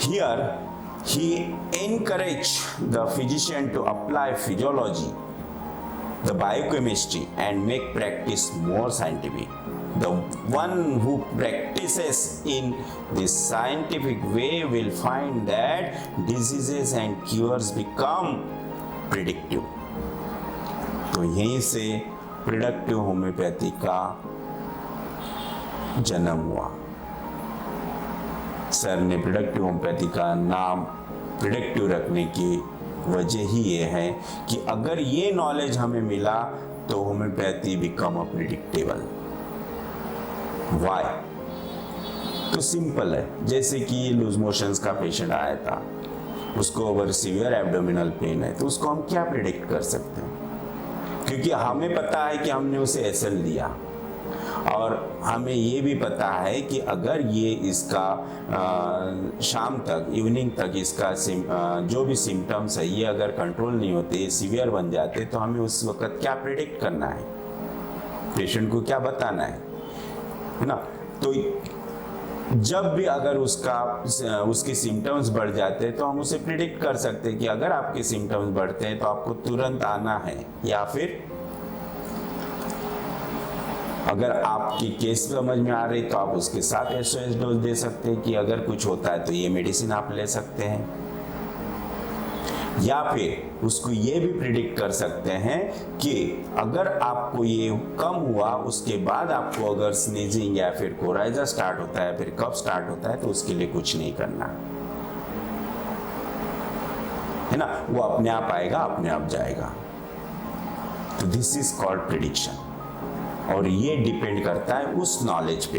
Here, he encouraged the physician to apply physiology, the biochemistry, and make practice more scientific. The one who practices in this scientific way will find that diseases and cures become predictive. तो यहीं से predictive homeopathy का जन्म हुआ। Sir ने predictive homeopathy का नाम predictive रखने की वजह ही ये है कि अगर ये नॉलेज हमें मिला तो homeopathy become a predictable. Why? तो सिंपल है, जैसे कि लूज मोशंस का पेशेंट आया था, उसको अगर सीवियर एब्डोमिनल पेन है तो उसको हम क्या प्रिडिक्ट कर सकते हैं? क्योंकि हमें पता है कि हमने उसे एसएल दिया और हमें ये भी पता है कि अगर ये इसका शाम तक, इवनिंग तक इसका जो भी सिम्टम्स है ये अगर कंट्रोल नहीं होते, ये सीवियर बन जाते, तो हमें उस वक्त क्या प्रेडिक्ट करना है, पेशेंट को क्या बताना है ना। तो जब भी अगर उसके सिम्टम्स बढ़ जाते हैं तो हम उसे प्रिडिक्ट कर सकते हैं कि अगर आपके सिम्टम्स बढ़ते हैं तो आपको तुरंत आना है, या फिर अगर आपकी केस समझ में आ रही तो आप उसके साथ एसओएस डोज दे सकते हैं कि अगर कुछ होता है तो ये मेडिसिन आप ले सकते हैं, या फिर उसको ये भी प्रिडिक्ट कर सकते हैं कि अगर आपको ये कम हुआ उसके बाद आपको अगर स्नीजिंग या फिर कोराइजा स्टार्ट होता है, फिर कब स्टार्ट होता है, तो उसके लिए कुछ नहीं करना है ना, वो अपने आप आएगा, अपने आप जाएगा। तो दिस इज कॉल्ड प्रिडिक्शन और ये डिपेंड करता है उस नॉलेज पे,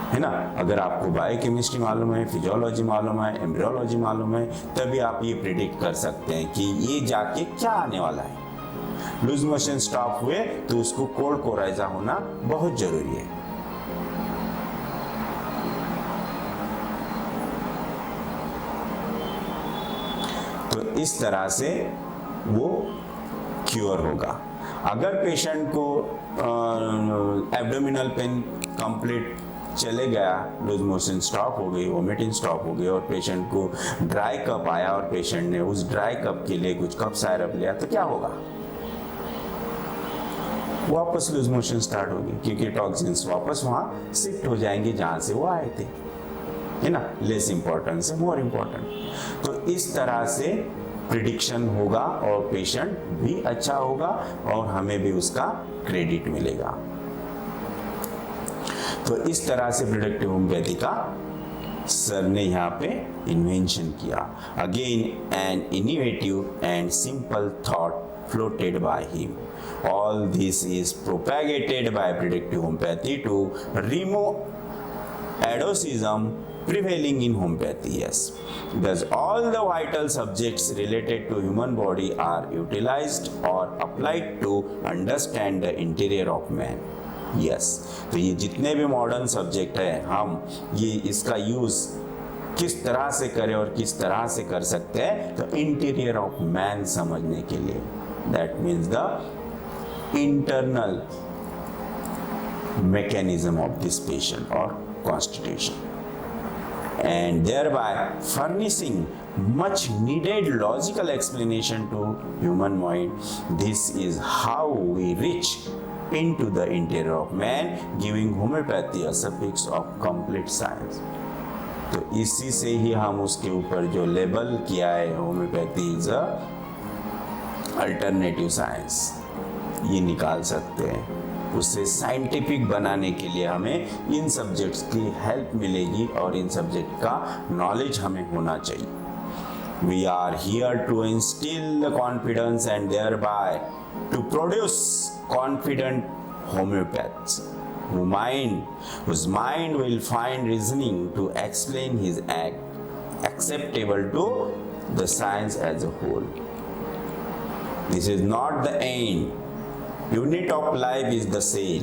है ना। अगर आपको बायोकेमिस्ट्री मालूम है, फिजियोलॉजी मालूम है, एम्ब्रियोलॉजी मालूम है, तभी आप ये प्रिडिक्ट कर सकते हैं कि ये जाके क्या आने वाला है। लूज मोशन स्टॉप हुए तो उसको कोल्ड कोराइजा होना बहुत जरूरी है। तो इस तरह से वो क्योर होगा। अगर पेशेंट को एब्डोमिनल पेन कंप्लीट चले गया, लूज मोशन स्टॉप हो गई, वोमिटिंग स्टॉप हो गई और पेशेंट को ड्राई कप आया और पेशेंट ने उस ड्राई कप के लिए कुछ कफ साइरप लिया, तो क्या होगा? वापस लूज मोशन स्टार्ट होगी क्योंकि टॉक्सिन्स वापस वहां शिफ्ट हो जाएंगे जहां से वो आए थे, है ना। लेस इंपॉर्टेंट से मोर इंपॉर्टेंट। तो इस तरह से प्रिडिक्शन होगा और पेशेंट भी अच्छा होगा और हमें भी उसका क्रेडिट मिलेगा। तो इस तरह से प्रिडिक्टिव होम्योपैथी का सर ने यहाँ पे इन्वेंशन किया। Again an innovative and simple thought floated by him. All this is propagated by predictive homeopathy to remove adosism prevailing in homeopathy. Yes, thus all the vital subjects related to human body are utilized or applied to understand the interior of man. Yes, तो ये जितने भी modern subject है, हम ये इसका use किस तरह से करें और किस तरह से कर सकते हैं, तो इंटीरियर ऑफ मैन समझने के लिए, that means the internal mechanism of this patient or constitution, and thereby furnishing much needed logical explanation to human mind. This is how we reach into the interior of man, giving homeopathy a suffix of complete science. तो इसी से ही हम उसके ऊपर जो label किया है homeopathy is a alternative science, ये निकाल सकते हैं। उसे साइंटिफिक बनाने के लिए हमें इन सब्जेक्ट्स की हेल्प मिलेगी और इन सब्जेक्ट का नॉलेज हमें होना चाहिए। We are here to instill the confidence and thereby to produce confident homeopaths whose mind will find reasoning to explain his act acceptable to the science as a whole. This is not the end. Unit of life is the cell.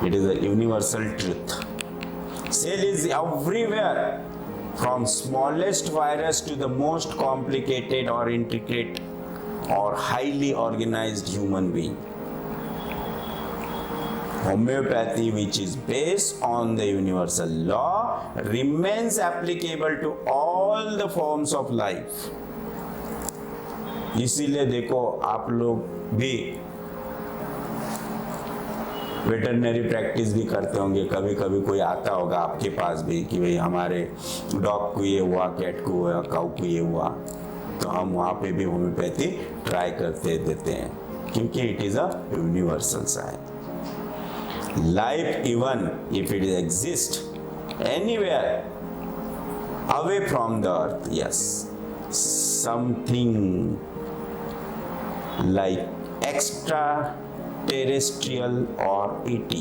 It is a universal truth. Cell is everywhere, from smallest virus to the most complicated or intricate or highly organized human being. Homeopathy, which is based on the universal law, remains applicable to all the forms of life. इसीलिए देखो आप लोग भी veterinary practice भी करते होंगे, कभी कभी कोई आता होगा आपके पास भी कि भाई हमारे डॉग को ये हुआ, कैट को हुआ, काऊ को ये हुआ, तो हम वहाँ पे भी होम्योपैथी ट्राई करते देते हैं, क्योंकि it is a universal science. Life even if it exist anywhere away from the earth, yes, something like extraterrestrial or ET.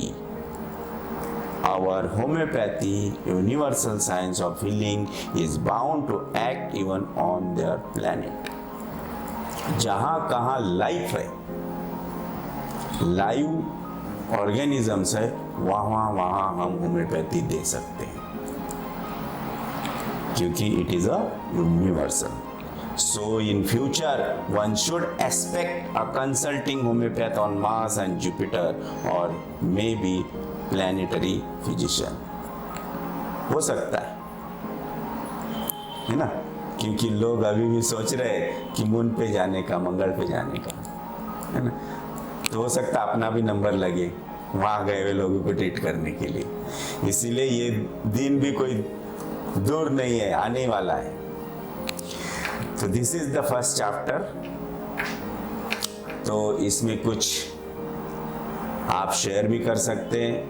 Our homeopathy, universal science of healing, is bound to act even on their planet. जहाँ कहाँ life है, live organisms है, वहाँ हम homeopathy दे सकते हैं, क्योंकि it is a universal. So in future, one should expect a consulting homeopath on Mars and Jupiter, or maybe planetary physician. हो सकता है ना, क्योंकि लोग अभी भी सोच रहे हैं कि मून पे जाने का, मंगल पे जाने का, है ना, तो हो सकता है अपना भी नंबर लगे वहाँ गए हुए लोगों को ट्रीट करने के लिए. इसीलिए ये दिन भी कोई दूर नहीं है, आने वाला है. तो this is the first chapter. तो इसमें कुछ आप शेयर भी कर सकते हैं.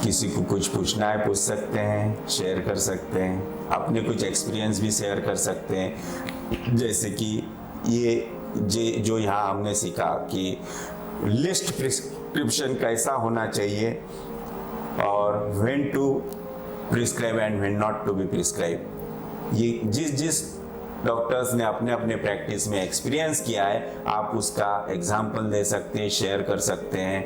किसी को कुछ पूछना है पूछ सकते हैं, शेयर कर सकते हैं, अपने कुछ एक्सपीरियंस भी शेयर कर सकते हैं. जैसे कि ये जो यहाँ हमने सीखा कि लिस्ट प्रिस्क्रिप्शन कैसा होना चाहिए और when to prescribe and when not to be prescribe. ये जिस डॉक्टर्स ने अपने अपने प्रैक्टिस में एक्सपीरियंस किया है, आप उसका एग्जाम्पल दे सकते हैं, शेयर कर सकते हैं.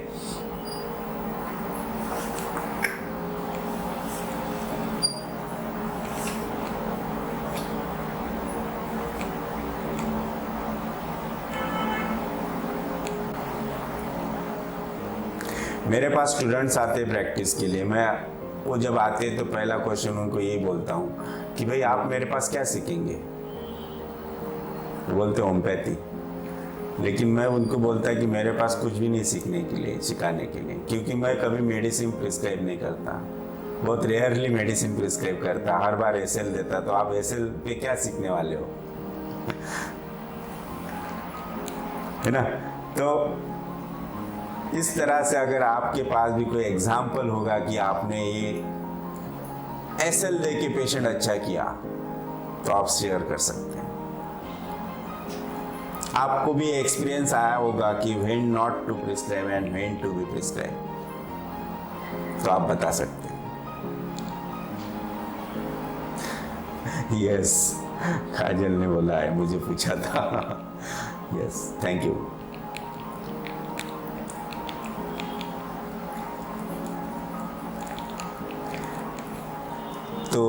मेरे पास स्टूडेंट्स आते प्रैक्टिस के लिए, मैं वो जब आते तो पहला क्वेश्चन उनको यही बोलता हूँ कि भाई आप मेरे पास क्या सीखेंगे. बोलते होम्योपैथी. लेकिन मैं उनको बोलता कि मेरे पास कुछ भी नहीं सीखने के लिए, सिखाने के लिए, क्योंकि मैं कभी मेडिसिन प्रिस्क्राइब नहीं करता. बहुत रेयरली मेडिसिन प्रिस्क्राइब करता, हर बार एसएल देता. तो आप एसएल पे क्या सीखने वाले हो, है ना. तो इस तरह से अगर आपके पास भी कोई एग्जाम्पल होगा कि आपने ये एसएल दे के पेशेंट अच्छा किया, तो आप शेयर कर सकते हैं. आपको भी एक्सपीरियंस आया होगा कि when not to prescribe and when to be prescribe, तो आप बता सकते हैं. यस, काजल ने बोला है, मुझे पूछा था. Yes, thank you. तो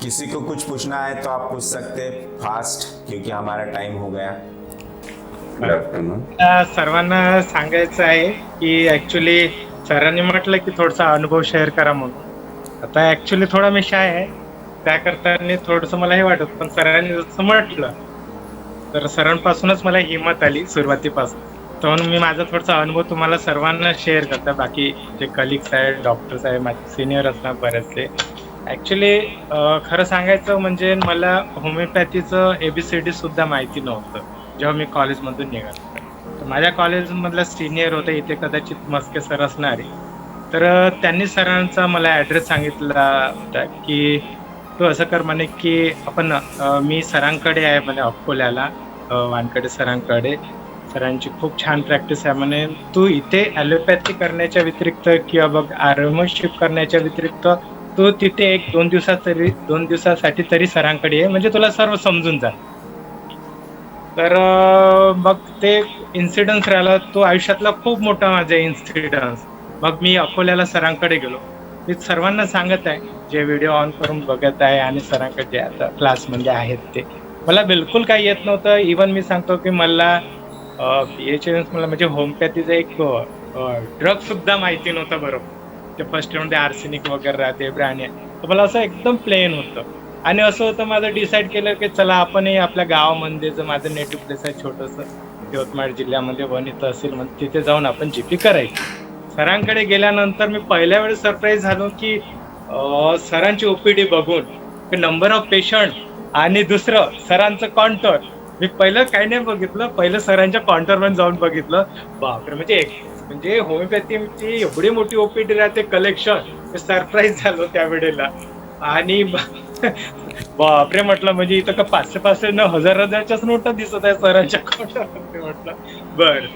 किसी को कुछ पूछना है तो आप पूछ सकते हैं फास्ट, क्योंकि हमारा टाइम हो गया. सर्वांना सांगायचं आहे की ऍक्च्युली सरांनी म्हटलं की थोडासा अनुभव शेअर करा म्हणून. आता ऍक्च्युली थोडा मी शाय आहे, त्या करताना थोडस मला हे वाटत, पण सरांनी जसं म्हटलं तर सरांपासूनच मला हिंमत आली सुरुवातीपासून. तर म्हणून मी माझा थोडासा अनुभव तुम्हाला सर्वांना शेअर करतो. बाकी जे कलिग्स आहेत, डॉक्टर्स आहेत, माझे सिनियर असणार बरेचसे. ऍक्च्युली खरं सांगायचं म्हणजे मला होमिओपॅथीचं एबीसीडी सुद्धा माहिती नव्हतं जेव्हा मी कॉलेजमधून निघालो. तर माझ्या कॉलेजमधला सिनियर होता, इथे कदाचित मस्के सर असणारे. तर त्यांनी सरांचा मला ऍड्रेस सांगितला होता की तू असं कर म्हणे की आपण मी सरांकडे आहे म्हणे अकोल्याला, वानकडे सरांकडे. सरांची खूप छान प्रॅक्टिस आहे म्हणे. तू इथे ॲलोपॅथी करण्याच्या व्यतिरिक्त किंवा बघ आरएमएसशिप करण्याच्या व्यतिरिक्त तू तिथे एक 2 दिवसासाठी तरी सरांकडे ये, म्हणजे तुला सर्व समजून जा. तर मग ते इन्सिडन्स राहिला तो आयुष्यातला खूप मोठा माझा इन्सिडन्स. मग मी अकोल्याला सरांकडे गेलो. मी सर्वांना सांगत आहे जे व्हिडिओ ऑन करून बघत आहे आणि सरांकडे आता क्लासमध्ये आहेत ते, मला बिलकुल काही येत नव्हतं. इवन मी सांगतो की मला BHMS मला म्हणजे होमिओपॅथीचा एक ड्रग सुद्धा माहिती नव्हता बरोबर. ते फर्स्ट मध्ये आर्सेनिक वगैरे राहते ब्रँड, तर मला असं एकदम प्लेन होतं. आणि असं होतं माझं डिसाईड केलं की चला आपणही आपल्या गावामध्ये, जर माझं नेटिव्ह प्लेस आहे छोटंसं यवतमाळ जिल्ह्यामध्ये वणी तहसील मध्ये, तिथे जाऊन आपण जीपी करायची. सरांकडे गेल्यानंतर मी पहिल्या वेळेस सरप्राईज झालो की सरांची ओपीडी बघून नंबर ऑफ पेशंट आणि दुसरं सरांचं काउंटर. मी पहिलं काही नाही बघितलं, पहिलं सरांच्या काउंटरवर जाऊन बघितलं. बापरे, म्हणजे होमिओपॅथीची एवढी मोठी ओपीडी राहते, कलेक्शन. मी सरप्राईज झालो त्या वेळेला. आणि बापरे म्हटलं, म्हणजे इथं का 500 न हजारच्याच नोटा दिसत आहे सरांच्या काउंटरवरती. म्हटलं बर,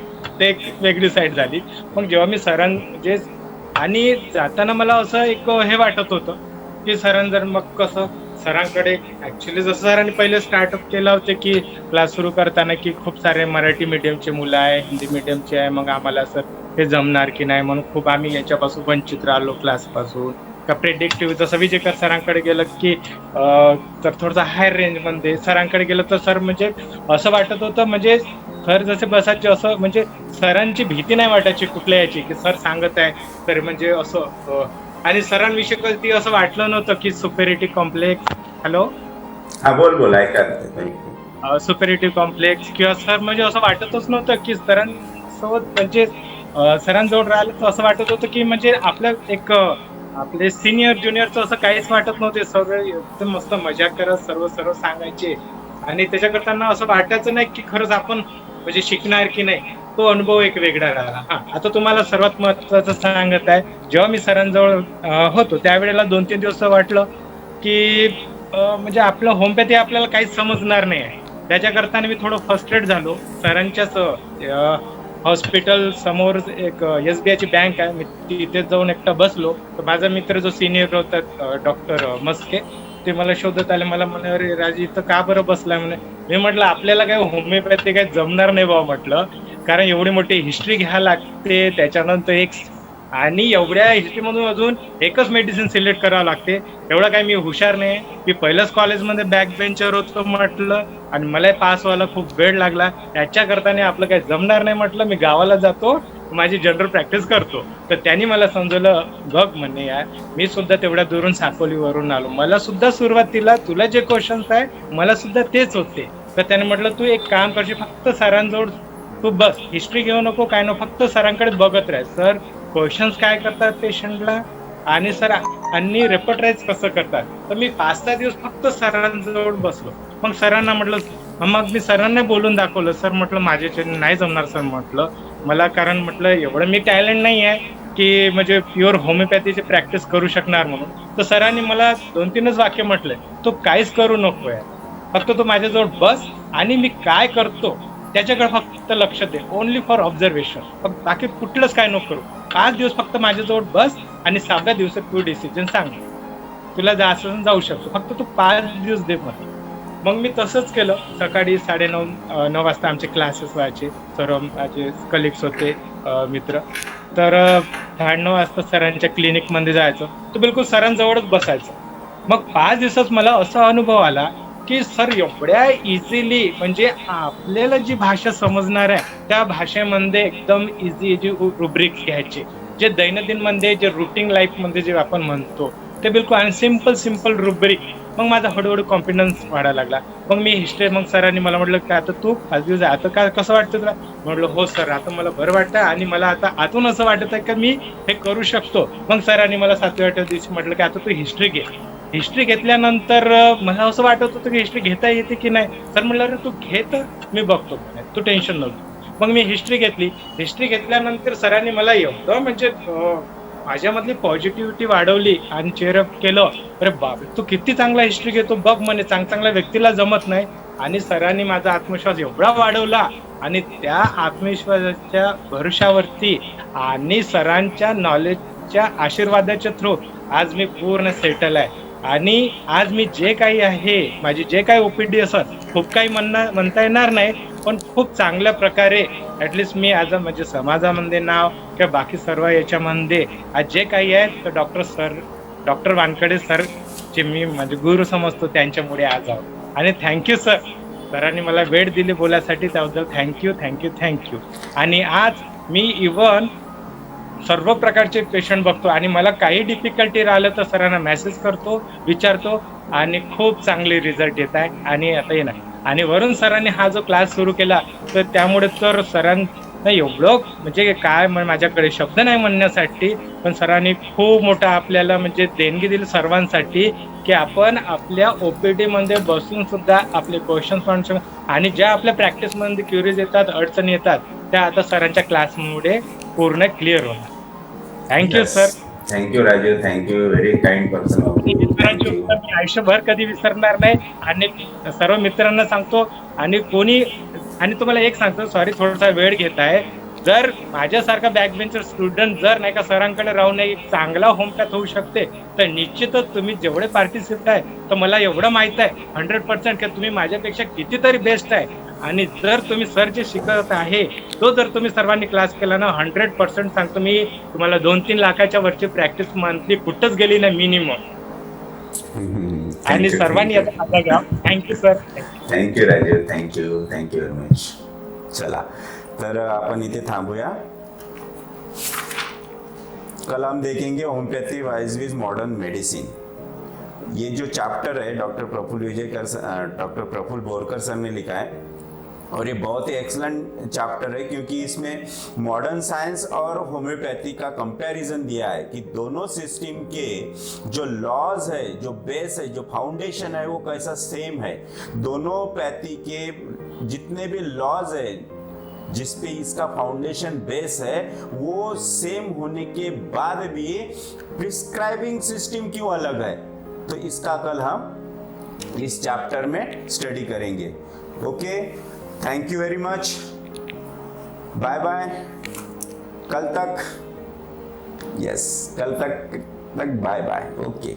ते एक वेगळी साईड झाली. मग जेव्हा मी म्हणजे आणि जाताना मला असं एक हे वाटत होतं की जर मग कसं सरांकडे ऍक्च्युली जसं सरांनी पहिले स्टार्टअप केलं होते की क्लास सुरू करताना की खूप सारे मराठी मीडियमचे मुलं आहे, हिंदी मीडियमचे आहे, मग आम्हाला सर हे जमणार की नाही म्हणून खूप आम्ही याच्यापासून वंचित राहिलो क्लासपासून. का प्रेडिक्टिव्ह जसं विजेकर सरांकडे गेलं की तर थोडंसं हाय रेंजमध्ये सरांकडे गेलं तर सर म्हणजे असं वाटत होतं, म्हणजे सर जसे बसायचे असं, म्हणजे सरांची भीती नाही वाटायची कुठल्या याची की सर सांगत आहे तर म्हणजे असं. आणि सरांविषयी कधी असं वाटलं नव्हतं की सुपेरिटी कॉम्प्लेक्स. हॅलो, हा बोल ऐका. सुपेरिटी कॉम्प्लेक्स किंवा सर म्हणजे असं वाटतच नव्हतं की सरांसोबत म्हणजे सरांजवळ राहिलं तर असं वाटत होतं की म्हणजे आपलं एक आपले सिनियर ज्युनियरचं असं काहीच वाटत नव्हते. सगळे एकदम मस्त मजा करत सर्व सांगायचे आणि त्याच्या करताना असं वाटायचं नाही की खरंच आपण म्हणजे शिकणार की नाही. तो अनुभव एक वेगळा राहिला. हा, आता तुम्हाला सर्वात महत्वाचं सांगत आहे, जेव्हा मी सरांजवळ होतो त्यावेळेला 2-3 दिवस वाटलं की म्हणजे आपलं होमिओपॅथी आपल्याला काहीच समजणार नाही आहे. त्याच्या करताना मी थोडं फ्रस्ट्रेट झालो. सरांच्याच हॉस्पिटल समोर एक SBIची बँक आहे, मी तिथे जाऊन एकटा बसलो. तर माझा मित्र जो सिनियर होता डॉक्टर मस्के, ते मला शोधत आले. मला म्हणे अरे राजी इथं का बरं बसलाय म्हणे. मी म्हटलं आपल्याला काय होमिओपॅथी काय जमणार नाही बाबा म्हटलं, कारण एवढी मोठी हिस्ट्री घ्यायला लागते, त्याच्यानंतर एक आणि एवढ्या हिस्ट्रीमधून अजून एकच मेडिसिन सिलेक्ट करावं लागते. एवढं काय मी हुशार नाही, मी पहिल्याच कॉलेजमध्ये बॅक बेंचर होतो म्हटलं आणि मला पास व्हायला खूप वेळ लागला. त्याच्या करताना आपलं काही जमणार नाही म्हटलं, मी गावाला जातो, माझी जनरल प्रॅक्टिस करतो. तर त्यांनी मला समजवलं बघ म्हणे यार, मी सुद्धा तेवढ्या दुरून साकोलीवरून आलो, मला सुद्धा सुरुवातीला तुला जे क्वेश्चन्स आहे मला सुद्धा तेच होते. तर त्याने म्हटलं तू एक काम करशील, फक्त सरांजवळ तू बस, हिस्ट्री घेऊ नको काय नको, फक्त सरांकडे बघत राह. सर क्वेश्चन्स काय करतात पेशंटला आणि सर आणि रेपर्टाईज कसं करतात. तर मी 5-6 दिवस फक्त सरांजवळ बसलो. मग सरांना म्हटलं, मग मी सरांना बोलून दाखवलं. सर म्हटलं माझ्याच्याने नाही जमणार सर म्हटलं मला, कारण म्हटलं एवढं मी टॅलेंट नाही आहे की म्हणजे प्युअर होमिओपॅथीची प्रॅक्टिस करू शकणार म्हणून. तर सरांनी मला 2-3च वाक्य म्हटले, तू काहीच करू नको आहे, फक्त तू माझ्याजवळ बस आणि मी काय करतो त्याच्याकडे फक्त लक्ष दे, ओनली फॉर ऑब्झर्वेशन, फक्त बाकी कुठलंच काय नको करू. 5 दिवस फक्त माझ्याजवळ बस आणि 6व्या दिवसात तू डिसिजन सांग, तुला जायचं जाऊ शकतो, फक्त तू 5 दिवस दे मला. मग मी तसंच केलं. सकाळी 9:30 वाजता आमचे क्लासेस व्हायचे, सर्व माझे कलिग्स होते मित्र. तर 9:30 वाजता सरांच्या क्लिनिकमध्ये जायचं, तर बिलकुल सरांजवळच बसायचं. मग 5 दिवसात मला असा अनुभव आला की सर एवढ्या इझिली, म्हणजे आपल्याला जी भाषा समजणार आहे त्या भाषेमध्ये एकदम इझी रुब्रिक्स घ्यायचे जे दैनंदिन मध्ये जे रुटीन लाईफ मध्ये जे आपण म्हणतो ते बिलकुल आणि सिम्पल रुब्रिक. मग माझा हळूहळू कॉन्फिडन्स वाढायला लागला. मग मी हिस्ट्री, मग सरांनी मला म्हटलं की आता तू 5 दिवस आहे, आता काय कसं वाटतं तुला? म्हटलं हो सर, आता मला बरं वाटतं आणि मला आता आतून असं वाटत आहे की मी हे करू शकतो. मग सरांनी मला 7व्या-8व्या दिवशी म्हटलं की आता तू हिस्ट्री घे. हिस्ट्री घेतल्यानंतर मला असं वाटत होतं की हिस्ट्री घेता येते की नाही. सर म्हटलं अरे तू घे तर मी बघतो, तू टेन्शन नको. मग मी हिस्ट्री घेतली. हिस्ट्री घेतल्यानंतर सरांनी मला एवढं म्हणजे माझ्यामधली पॉझिटिव्हिटी वाढवली आणि चेअरअप केलं. अरे बाप, तू किती चांगला हिस्ट्री घेतो बघ म्हणे, चांगल्या व्यक्तीला जमत नाही. आणि सरांनी माझा आत्मविश्वास एवढा वाढवला आणि त्या आत्मविश्वासाच्या भरोशावरती आणि सरांच्या नॉलेजच्या आशीर्वादाच्या थ्रू आज मी पूर्ण सेटल आहे. आणि आज मी जे काही आहे, माझी जे काही ओपीडी असत, खूप काही म्हणता येणार नाही, पण खूप चांगल्या प्रकारे ऍटलिस्ट मी आज म्हणजे समाजामध्ये नाव किंवा बाकी सर्व याच्यामध्ये आज जे काही आहे तर डॉक्टर वानकडे सर जे मी म्हणजे गुरु समजतो त्यांच्यामुळे आज आहोत. आणि थँक्यू सर, सरांनी मला वेळ दिली बोलायसाठी, त्याबद्दल थँक्यू. आणि आज मी इव्हन सर्व प्रकारचे पेशंट बघतो आणि मला काही डिफिकल्टी राहिलं तर सरांना मेसेज करतो, विचारतो आणि खूप चांगले रिझल्ट येत आहे. आणि आता येणार आणि वरून सरांनी हा जो क्लास सुरू केला तर त्यामुळे तर सरांना एवढं म्हणजे काय माझ्याकडे शब्द नाही म्हणण्यासाठी, पण सरांनी खूप मोठा आपल्याला म्हणजे देणगी दिली सर्वांसाठी की आपण आपल्या ओपीडी मध्ये बसून सुद्धा आपले क्वेश्चन्स आणि ज्या आपल्या प्रॅक्टिस मध्ये क्युरीज येतात, अडचणी येतात, त्या आता सरांच्या क्लासमुळे पूर्ण क्लिअर होणार. Thank you sir. Thank you Raju, thank you, very kind person. सरांची उत्तर मी आयुष्यभर कधी विसरणार नाही. आणि सर्व मित्रांना सांगतो आणि कोणी, आणि तुम्हाला एक सांगतो, सॉरी थोडासा वेळ घेत आहे, जर माझ्यासारखा बॅकबेंचर स्टुडंट जर नाही का सरांकडे राहून एक चांगला होम पॅथ होऊ शकते तर निश्चितच तुम्ही जेवढे पार्टिसिपेट आहे तर मला एवढं माहित आहे 100% की तुम्ही माझ्यापेक्षा कितीतरी बेस्ट आहे. आणि जर तुम्ही सर जे शिकत आहे तो जर तुम्ही सर्वांनी क्लास केला ना, 100% सांगतो मी तुम्हाला 2-3 लाखाच्या वरची प्रॅक्टिस मंथली कुठंच गेली नाही मिनिमम. आणि सर्वांनी याचा फायदा घ्या. Thank you sir. Thank you Raju, thank you very much. चला तर आपण इथे थांबूया. कल हम देखेंगे homeopathy vis-a-vis modern medicine. ये जो चैप्टर है डॉक्टर प्रफुल्ल बोरकर सर ने लिखा है और ये बहुत ही एक्सलेंट चैप्टर है क्योंकि इसमें मॉडर्न साइंस और होम्योपैथी का कंपैरिजन दिया है कि दोनों सिस्टम के जो लॉज है, जो बेस है, जो फाउंडेशन है वो कैसा सेम है. दोनों पैथी के जितने भी लॉज है जिस पे इसका फाउंडेशन बेस है वो सेम होने के बाद भी प्रिस्क्राइबिंग सिस्टम क्यों अलग है, तो इसका कल हम इस चैप्टर में स्टडी करेंगे. Okay, thank you very much. Bye bye. कल तक, यस, कल तक बाय बाय. ओके.